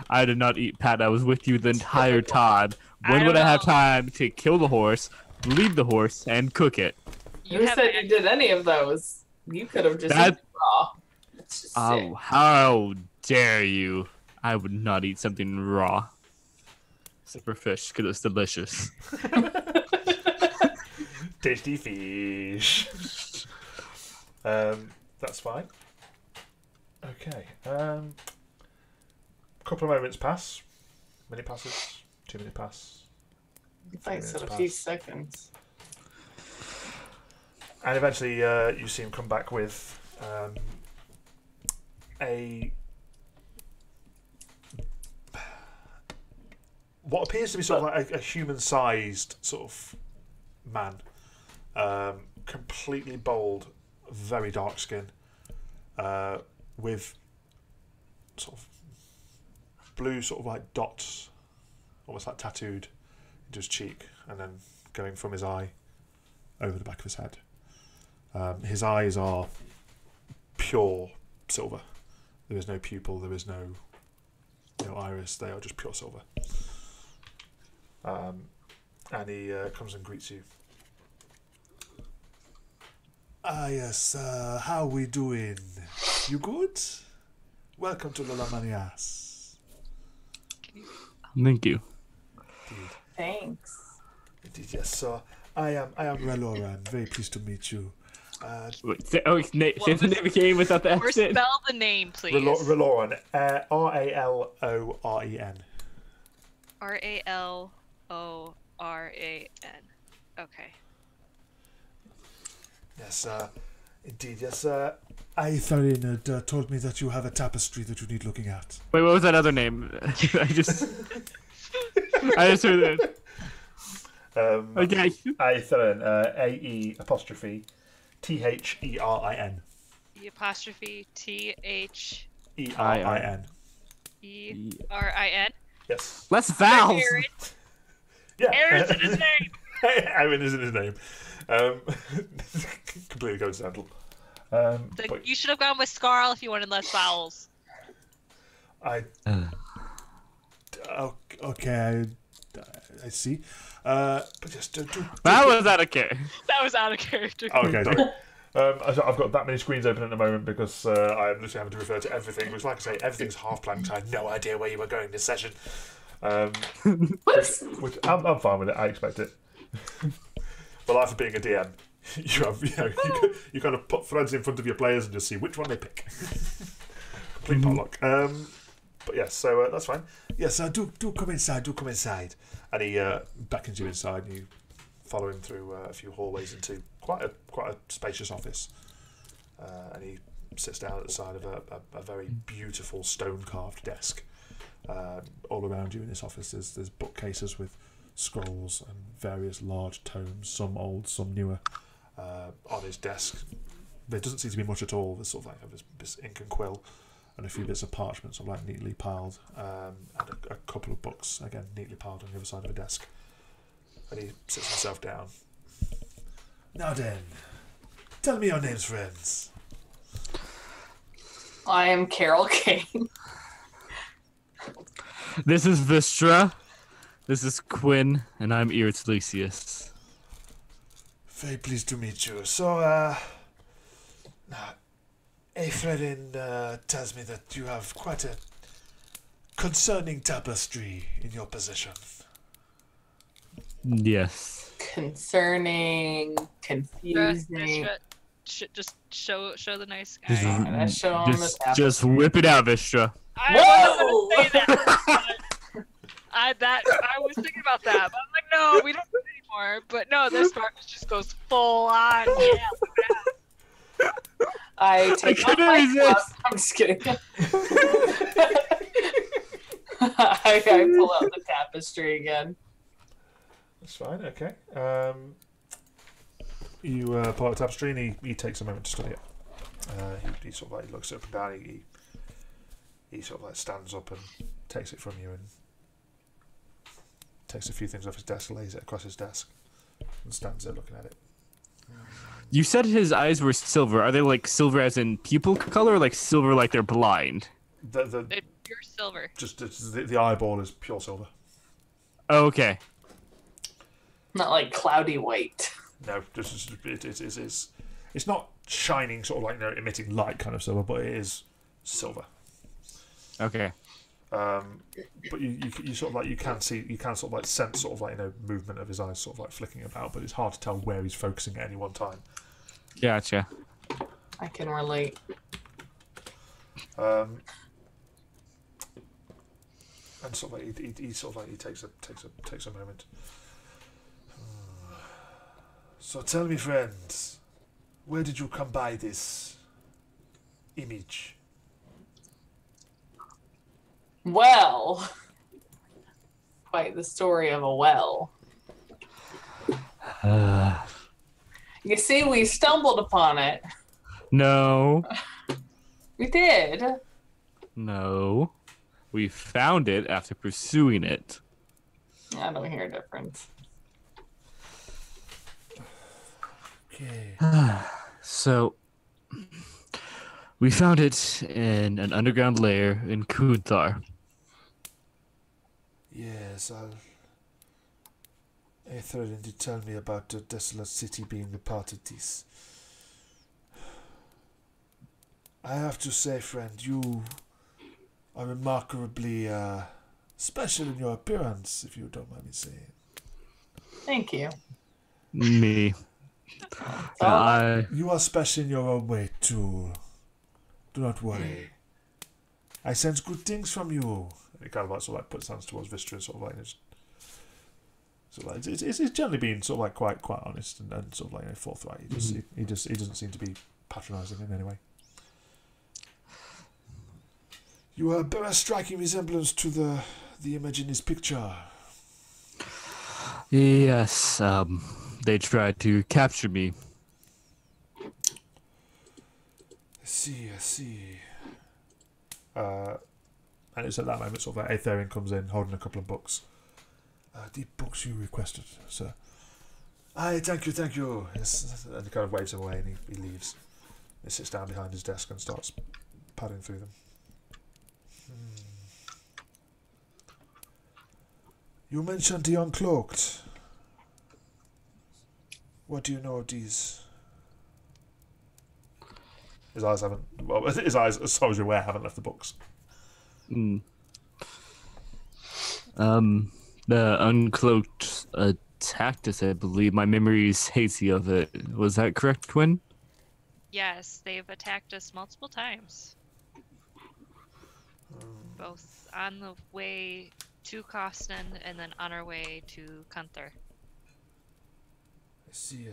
S2: I did not eat Pat. I was with you the entire time.
S4: I
S2: When
S4: don't
S2: would I have
S4: know.
S2: time to kill the horse, bleed the horse, and cook it?
S3: Who
S4: have
S3: said you did any of those? You could have just
S2: That-
S3: eaten raw. It's just sick.
S2: Oh, how dare you! I would not eat something raw. Except for fish, because it's delicious.
S1: Tasty fish. That's fine. Okay. Couple of moments pass. Minute passes. 2 minute pass.
S3: I said a few seconds.
S1: And eventually you see him come back with what appears to be sort of like a human-sized sort of man. Completely bald, very dark skin, with sort of blue sort of like dots, almost like tattooed into his cheek, and then going from his eye over the back of his head. His eyes are pure silver. There is no pupil, there is no iris, they are just pure silver. And he comes and greets you. Ah, yes, how we doing? You good? Welcome to the Lamanias.
S2: Thank you.
S1: Indeed.
S3: Thanks.
S1: Indeed, yes, sir. I am Relora. I'm very pleased to meet you.
S2: Wait, say the name again without the
S4: Or
S2: accent.
S4: spell the name, please.
S1: Reloran. Raloran.
S4: Raloran. Okay.
S1: Yes, indeed, yes. Aetharin had told me that you have a tapestry that you need looking at.
S2: Wait, what was that other name? I just heard it. Okay.
S1: Aetharin. A-E apostrophe T-H-E-R-I-N.
S4: E apostrophe T-H-E-R-I-N.
S1: E-R-I-N. Yes.
S2: Less vowels.
S4: Aaron.
S1: Yeah.
S4: Aaron's in his name.
S1: Aaron is in his name. Completely coincidental. But
S4: You should have gone with Scarl if you wanted less vowels.
S1: Okay, I see. But just
S2: That was out of care.
S4: That was out of character.
S1: Okay, sorry. I've got that many screens open at the moment because I'm literally having to refer to everything. Which, like I say, everything's half planned because I had no idea where you were going this session. Which I'm fine with it. I expect it. The life of being a DM, you kind of put threads in front of your players and just see which one they pick. Complete potluck. But yes, so that's fine. Yes, do come inside. Do come inside. And he beckons you inside, and you follow him through a few hallways into quite a spacious office. And he sits down at the side of a very beautiful stone carved desk. All around you in this office, there's bookcases with scrolls and various large tomes, some old, some newer. On his desk, there doesn't seem to be much at all. There's sort of like this ink and quill, and a few bits of parchment, sort of like neatly piled, and a couple of books again neatly piled on the other side of a desk. And he sits himself down. Now then, tell me your names, friends.
S3: I am Carol Kane.
S2: This is Vistra. This is Quinn, and I'm Erythlesius.
S1: Very pleased to meet you. So, now, Ephraim tells me that you have quite a concerning tapestry in your possession.
S2: Yes.
S3: Concerning, confusing.
S4: Just show the nice
S2: Just,
S4: guy.
S3: Let's show him the
S2: just
S3: tapestry.
S2: whip it out, Vistra.
S3: Whoa!
S4: I wasn't gonna say that. I was thinking about that, but I'm like, no, we don't do it anymore. But no, this part just goes full on. Yeah.
S3: I take off
S2: couldn't
S3: my
S2: resist.
S3: gloves. I'm just kidding. I pull out the tapestry again.
S1: That's fine, okay. You pull out the tapestry and he takes a moment to study it. He sort of like looks up and down, he sort of like stands up and takes it from you and takes a few things off his desk, lays it across his desk and stands there looking at it.
S2: You said his eyes were silver. Are they like silver as in pupil color, or like silver like they're blind?
S4: They're pure silver.
S1: Just the eyeball is pure silver.
S2: Oh, okay.
S3: Not like cloudy white.
S1: No, it's not shining, sort of like emitting light kind of silver, but it is silver.
S2: Okay.
S1: But you sort of like you can sort of like sense sort of like movement of his eyes sort of like flicking about, but it's hard to tell where he's focusing at any one time.
S2: Gotcha.
S3: I can relate.
S1: And sort of like he sort of like he takes a moment. So tell me, friends, where did you come by this image?
S3: Well, quite the story of a well. You see, we stumbled upon it.
S2: No.
S3: We did.
S2: No. We found it after pursuing it.
S3: I don't hear a difference.
S1: Okay.
S2: So, we found it in an underground lair in Kunthar.
S1: Yes, Etherin did tell me about the desolate city being a part of this. I have to say, friend, you are remarkably special in your appearance, if you don't mind me saying.
S3: Thank you.
S2: Me.
S1: You are special in your own way, too. Do not worry. I sense good things from you. It kind of like sort of like puts hands towards Vistra and sort of like it's generally been sort of like quite honest and sort of like forthright. He doesn't seem to be patronising in any way. You bear a striking resemblance to the image in his picture.
S2: Yes, they tried to capture me.
S1: I see. And it's at that moment sort of like Aetherian comes in holding a couple of books. The books you requested, sir. Aye, thank you. Yes, and he kind of waves him away and he leaves. He sits down behind his desk and starts padding through them. You mentioned the Uncloaked. What do you know of these? His eyes, as far as you're aware, haven't left the books.
S2: The Uncloaked attacked us, I believe. My memory is hazy of it. Was that correct, Quinn?
S4: Yes, they've attacked us multiple times. Both on the way to Costin and then on our way to Kunther.
S1: I see.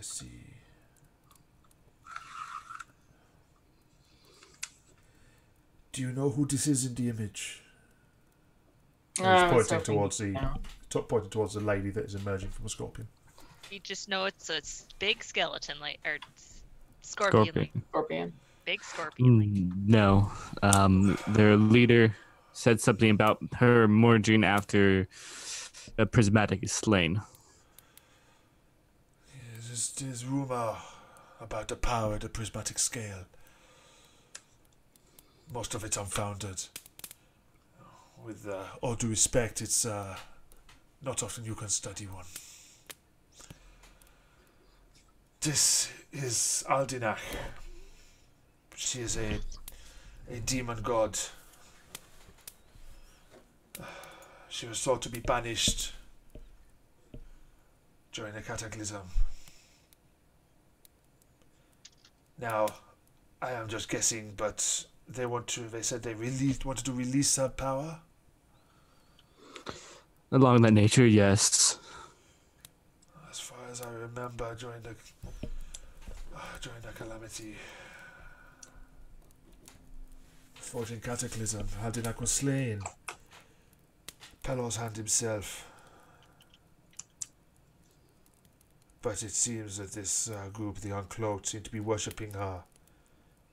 S1: Do you know who this is in the image? He's pointing towards the lady that is emerging from a scorpion.
S4: You just know it's a big skeleton, or scorpion.
S3: Scorpion.
S4: Big scorpion.
S2: No. Their leader said something about her emerging after a prismatic is slain.
S1: There's rumor about the power of the prismatic scale. Most of it unfounded. With all due respect, it's Not often you can study one. This is Aldinach. She is a demon god. She was thought to be banished during a cataclysm. Now, I am just guessing, but they said they wanted to release her power.
S2: Along that nature, yes.
S1: As far as I remember, during the calamity, forging cataclysm, Haldinak was slain. Pelor's hand himself. But it seems that this group, the Uncloaked, seem to be worshipping her.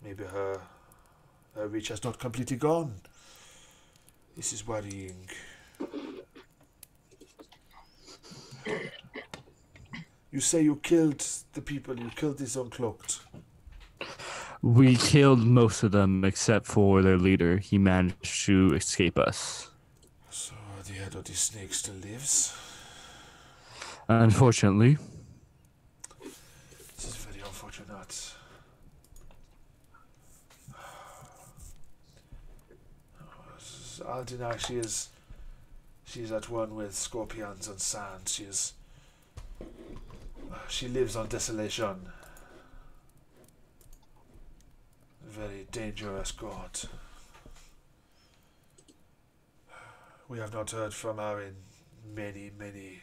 S1: Maybe her reach has not completely gone. This is worrying. You say you killed the people, you killed this Uncloaked.
S2: We killed most of them except for their leader. He managed to escape us.
S1: So the head of the snake still lives?
S2: Unfortunately.
S1: This is very unfortunate. Aldina, she is at one with scorpions and sand. She lives on desolation. Very dangerous god. We have not heard from her in many, many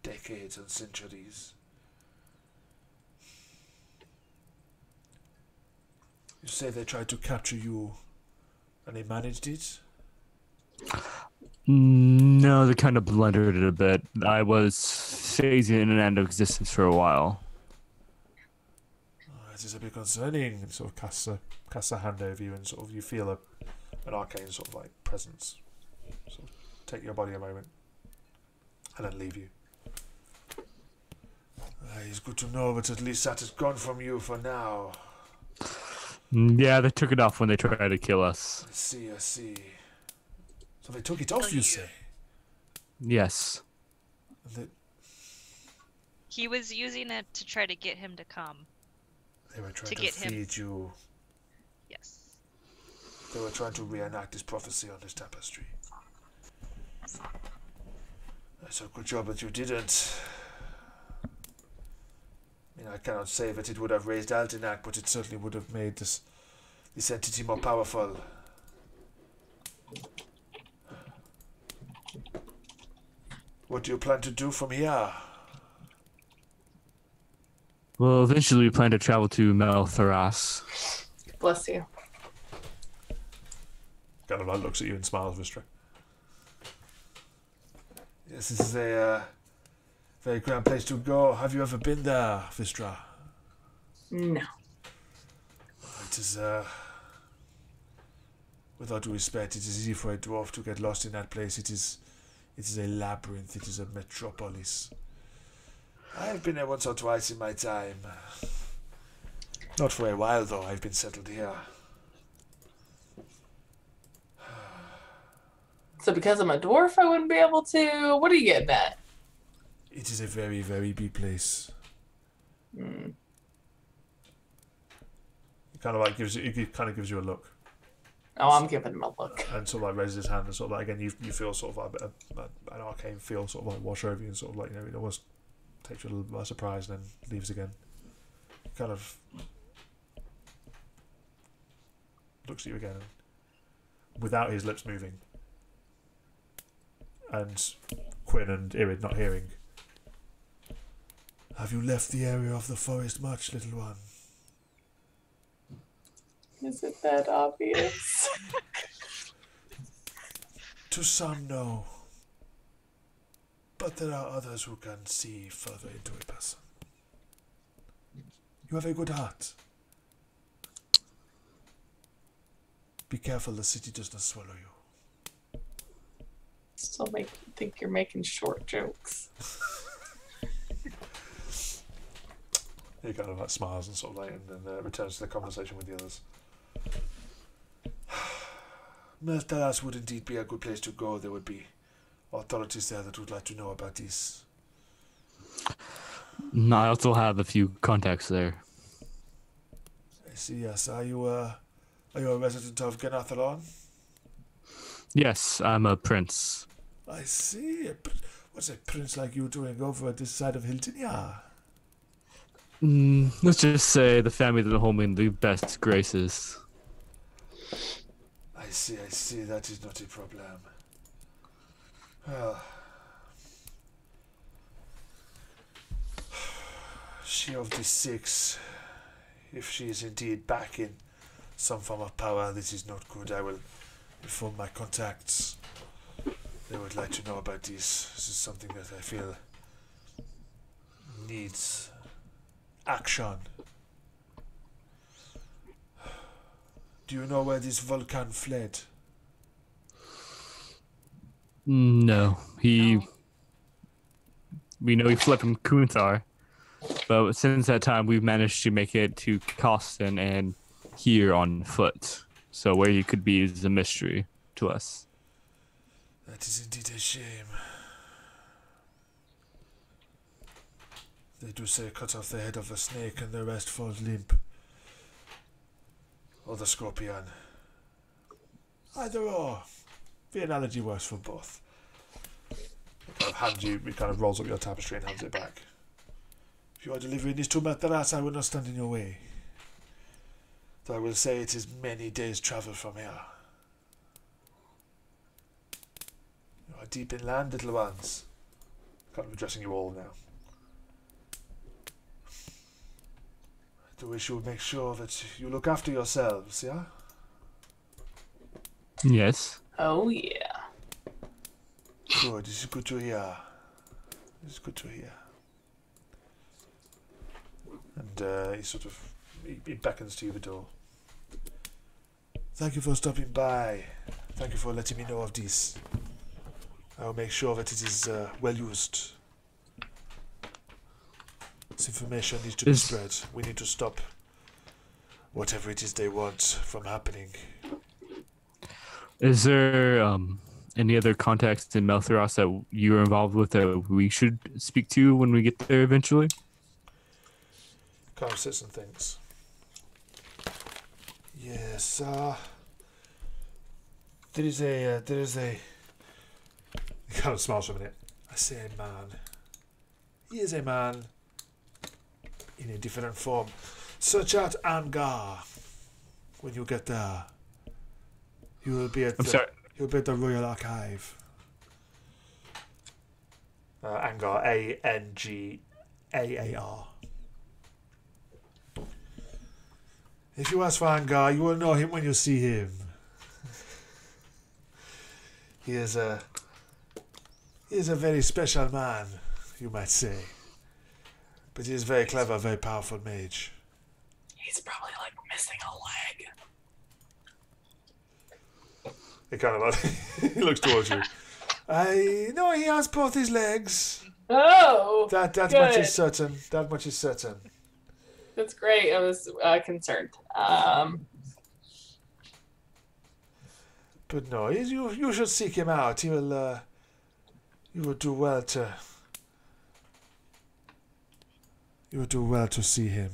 S1: decades and centuries. You say they tried to capture you and they managed it?
S2: No, they kind of blundered it a bit. I was phasing in and out of existence for a while.
S1: It is a bit concerning. And sort of casts a hand over you, and sort of you feel an arcane sort of like presence. Sort of take your body a moment, and then leave you. It's good to know, but at least that is gone from you for now.
S2: Yeah, they took it off when they tried to kill us.
S1: I see. So they took it off, you say?
S2: Yes.
S4: He was using it to try to get him to come.
S1: They were trying to feed you.
S4: Yes.
S1: They were trying to reenact this prophecy on this tapestry. It's a good job that you didn't. I mean, I cannot say that it would have raised Aldinac, but it certainly would have made this entity more powerful. What do you plan to do from here?
S2: Well, eventually we plan to travel to Meltharas.
S3: Bless you.
S1: Kind of like looks at you and smiles, Vistra. Yes, this is a very grand place to go. Have you ever been there, Vistra?
S3: No.
S1: It is, with all due respect, it is easy for a dwarf to get lost in that place. It is a labyrinth. It is a metropolis. I have been there once or twice in my time. Not for a while, though. I've been settled here.
S3: So because I'm a dwarf, I wouldn't be able to... What are you getting at?
S1: It is a very, very big place.
S3: Mm.
S1: It kind of gives you a look.
S3: Oh, I'm giving him a look.
S1: And sort of like raises his hand and sort of like, again, you feel sort of like an arcane feel sort of like wash over you and sort of like, it almost takes you a little by surprise and then leaves again. Kind of looks at you again without his lips moving. And Quinn and Irid not hearing. Have you left the area of the forest much, little one?
S3: Is it that obvious?
S1: To some, no. But there are others who can see further into a person. You have a good heart. Be careful the city does not swallow you.
S3: Still think you're making short jokes.
S1: He kind of like smiles and sort of like, and then returns to the conversation with the others. Meltaras would indeed be a good place to go. There would be
S5: authorities there that would like to know about this.
S2: I also have a few contacts there.
S5: I see, yes. Are you a resident of Ganathalon?
S2: Yes, I'm a prince.
S5: I see. What's a prince like you doing over at this side of Hiltinia?
S2: Let's just say the family that hold me in the best graces.
S5: I see. That is not a problem. Well, she of the six, if she is indeed back in some form of power, this is not good. I will inform my contacts. They would like to know about this. This is something that I feel needs action. Do you know where this Vulcan fled?
S2: No, we know he fled from Kunthar, but since that time we've managed to make it to Costin and here on foot. So where he could be is a mystery to us.
S5: That is indeed a shame. They do say cut off the head of a snake and the rest falls limp. Or the scorpion. Either or. The analogy works for both. He kind of rolls up your tapestry and hands it back. If you are delivering this to Mataras, I will not stand in your way. Though I will say it is many days' travel from here. You are deep in land, little ones. Kind of addressing you all now. I do wish you would make sure that you look after yourselves, yeah?
S2: Yes.
S3: Oh, yeah.
S5: Good, this is good to hear. This is good to hear. And he beckons to you the door. Thank you for stopping by. Thank you for letting me know of this. I will make sure that it is well used. This information needs to be spread. We need to stop whatever it is they want from happening.
S2: Is there any other contacts in Meltheros that you are involved with that we should speak to when we get there eventually?
S5: Kind of says some things. Yes, there is a.
S1: He kind of smiles for a minute.
S5: I say a man. He is a man in a different form. Search out Angar when you get there. You will be at You'll be at the Royal Archive.
S1: Angar, Angaar.
S5: If you ask for Angar, you will know him when you see him. He is a very special man, you might say. But he is very clever, very powerful mage.
S3: He's probably like missing a leg.
S1: He kind of like he looks towards you.
S5: I know he has both his legs.
S3: Oh,
S5: That
S3: good.
S5: much is certain. That much is certain.
S3: That's great. I was concerned.
S5: But no, you should seek him out. You will do well to. You will do well to see him.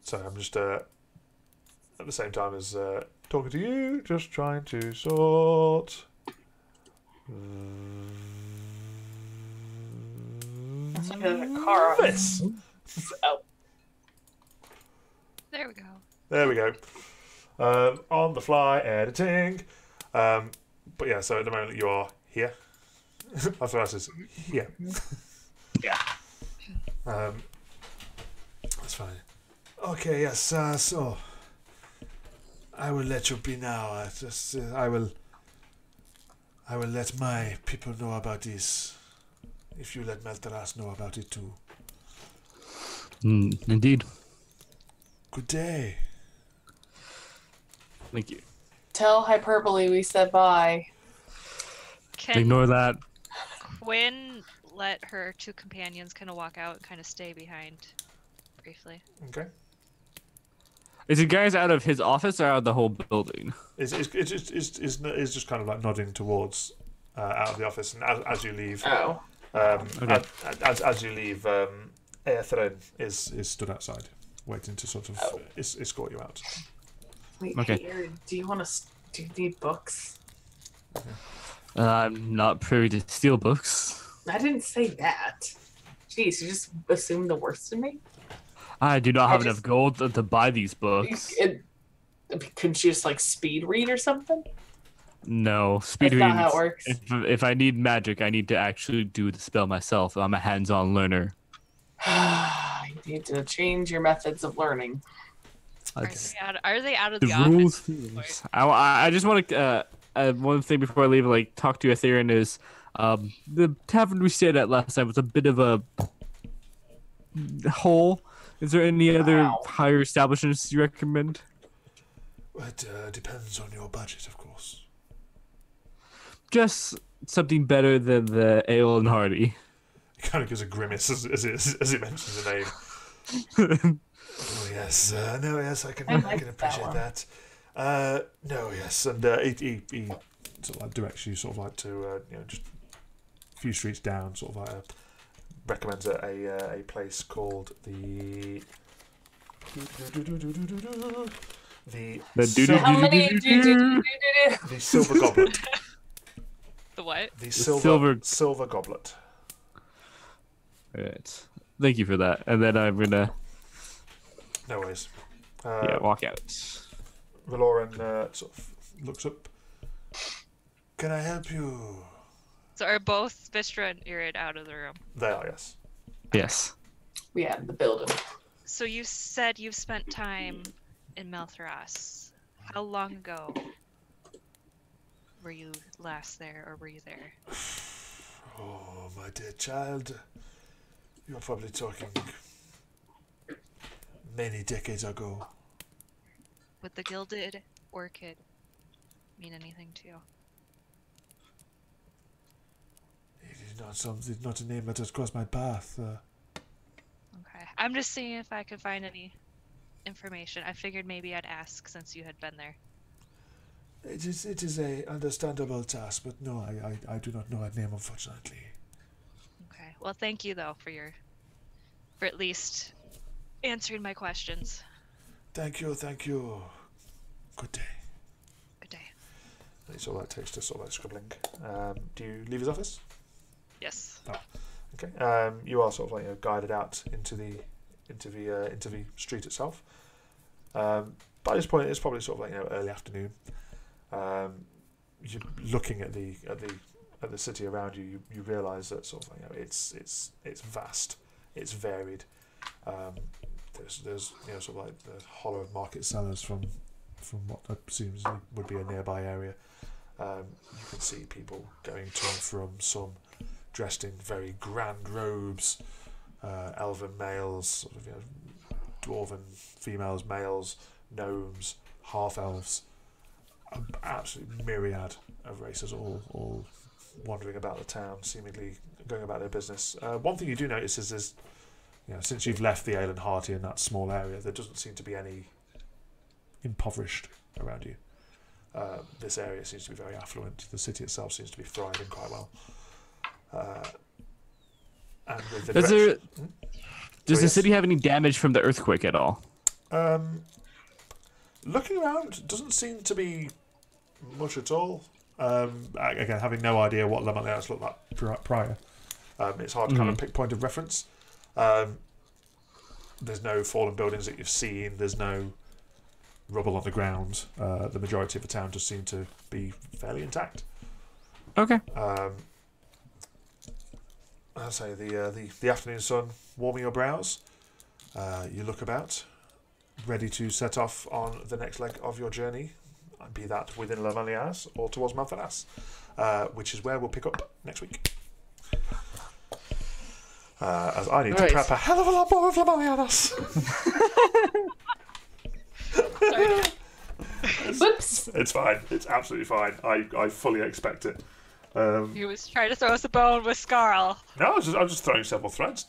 S1: So I'm just at the same time as talking to you, just trying to sort.
S3: That's like a car.
S1: This.
S3: Oh,
S4: There we go.
S1: There we go. On the fly editing. But yeah, so at the moment you are here. That's what I says. Here.
S2: Yeah.
S1: That's fine.
S5: Okay, yes. So I will let you be now. I will let my people know about this. If you let Melteras know about it too.
S2: Indeed.
S5: Good day.
S2: Thank you.
S3: tell Hyperbole we said bye.
S4: Can
S2: Ignore that.
S4: Quinn let her two companions kind of walk out and kind of stay behind briefly?
S1: Okay.
S2: Is it guys out of his office or out of the whole building?
S1: It's just kind of like nodding towards out of the office, and as you leave,
S2: Okay.
S1: as you leave, Aethrin is stood outside, waiting to sort of escort you out.
S3: Wait,
S2: Okay.
S3: hey, Aaron, do you need books?
S2: I'm not privy to steal books.
S3: I didn't say that. Jeez, you just assumed the worst in me?
S2: I do not have enough gold to buy these books.
S3: Couldn't you just, like, speed read or something?
S2: No, speed
S3: That's
S2: reading.
S3: not how it works.
S2: If I need magic, I need to actually do the spell myself. I'm a hands-on learner.
S3: You need to change your methods of learning.
S4: Are they out of
S2: The
S4: the
S2: rules.
S4: office?
S2: I just want to one thing before I leave, like talk to Ethereum is the tavern we stayed at last time was a bit of a hole. Is there any other higher establishments you recommend?
S5: It depends on your budget, of course.
S2: Just something better than the Ale and Hardy.
S1: He kind of gives a grimace as he mentions the name.
S5: Oh yes, no, yes, I can
S3: like
S5: appreciate
S3: that
S5: that.
S1: No, yes, and he sort of like directs you sort of like to just a few streets down, sort of like recommends a place called the
S3: How many
S1: the Silver Goblet.
S4: The what?
S1: The
S2: silver-
S1: silver Goblet.
S2: Right. Thank you for that. And then I'm gonna
S1: No worries.
S2: walk out.
S1: Valoran sort of looks up.
S5: Can I help you?
S4: So are both Vistra and Irid out of the room?
S1: They are, yes.
S2: Yes.
S3: We had the building.
S4: So you said you've spent time in Melthras. How long ago were you last there, or were you there?
S5: Oh, my dear child. You're probably talking many decades ago.
S4: Would the Gilded Orchid mean anything to you?
S5: It is not a name that has crossed my path.
S4: Okay. I'm just seeing if I could find any information. I figured maybe I'd ask since you had been there.
S5: It is a understandable task, but no, I do not know that name, unfortunately.
S4: Okay. Well, thank you though for at least answering my questions.
S5: Thank you. Good day.
S4: Good day.
S1: And he sort of like takes to sort of like scribbling. Do you leave his office?
S4: Yes.
S1: Okay. You are sort of like guided out into the street itself. By this point, it's probably sort of like early afternoon. You're looking at the city around you. You realise that sort of it's vast, it's varied. There's sort of like the hollow of market sellers from what assumes would be a nearby area. You can see people going to and from, some dressed in very grand robes, elven males, sort of dwarven females, males, gnomes, half elves. An absolute myriad of races, all wandering about the town, seemingly going about their business. One thing you do notice is there's, since you've left the Ale and Hearty in that small area, there doesn't seem to be any impoverished around you. This area seems to be very affluent. The city itself seems to be thriving quite well. And with the
S2: Does the city have any damage from the earthquake at all?
S1: Looking around, it doesn't seem to be much at all. Again, having no idea what Le Monlias looked like prior, it's hard to kind of pick point of reference. There's no fallen buildings that you've seen. There's no rubble on the ground. The majority of the town just seem to be fairly intact.
S2: Okay.
S1: I'll say the afternoon sun warming your brows. You look about, ready to set off on the next leg of your journey, be that within Le Monlias or towards Malthanas, which is where we'll pick up next week. As I need to prep a hell of a lot more of Le Monlias.
S3: Whoops.
S1: It's fine. It's absolutely fine. I fully expect it.
S4: He was trying to throw us a bone with Scarl.
S1: No, I'm just throwing several threads.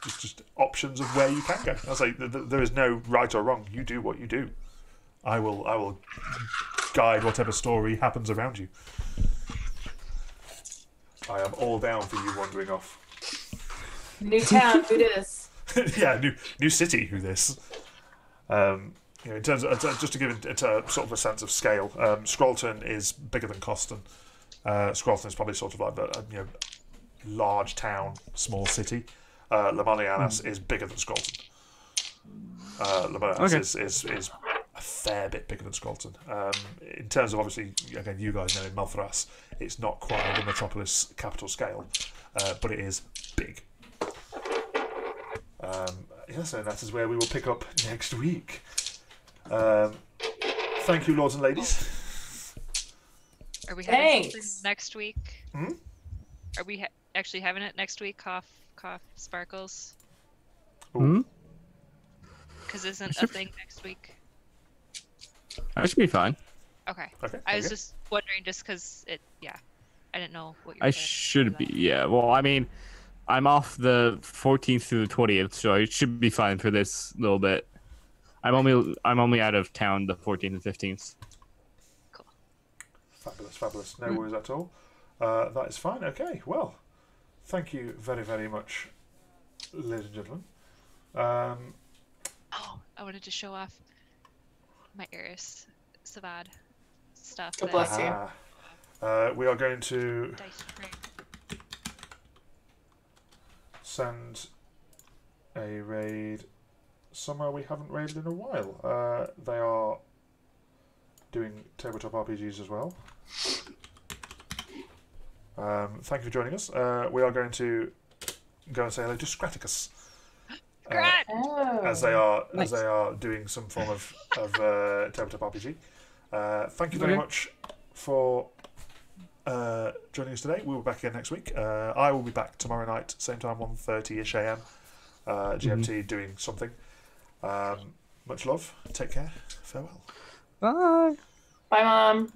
S1: It's just options of where you can go. I was like, there is no right or wrong. You do what you do. I will guide whatever story happens around you. I am all down for you wandering off.
S3: New town, who this?
S1: Yeah, new city. Who this? In terms of, just to give it sort of a sense of scale, Scrollton is bigger than Coston. Scrollton is probably sort of like a large town, small city. Lemonianas is bigger than Scrollton. Lemonianas is a fair bit bigger than Scrollton. In terms of, obviously, again, you guys know in Malthras, it's not quite on the metropolis capital scale, but it is big. So that is where we will pick up next week. Thank you, lords and ladies.
S4: Are we having something
S3: Thanks.
S4: next week?
S1: Hmm?
S4: Are we actually having it next week? Cough, sparkles.
S2: Hmm?
S4: Because isn't a thing next week?
S2: That should be fine.
S4: Okay.
S1: Okay.
S4: I was
S1: okay.
S4: just wondering, just because I didn't know what you.
S2: I should be, yeah. Well, I mean, I'm off the 14th through the 20th, so I should be fine for this little bit. I'm only out of town the 14th and 15th.
S4: Cool.
S1: Fabulous. No worries at all. That is fine. Okay. Well, thank you very, very much, ladies and gentlemen.
S4: Oh, I wanted to show off my Eris Savad stuff.
S3: God bless you.
S1: We are going to
S4: Dice tray.
S1: send a raid somewhere we haven't raided in a while. They are doing tabletop RPGs as well. Thank you for joining us. We are going to go and say hello to Scraticus.
S4: Grat!
S3: Oh.
S1: As they are doing some form of tabletop RPG. Thank you very much for joining us today. We'll be back again next week. I will be back tomorrow night, same time, 1:30ish a.m. GMT, doing something. Much love. Take care. Farewell.
S2: Bye.
S3: Bye, Mom.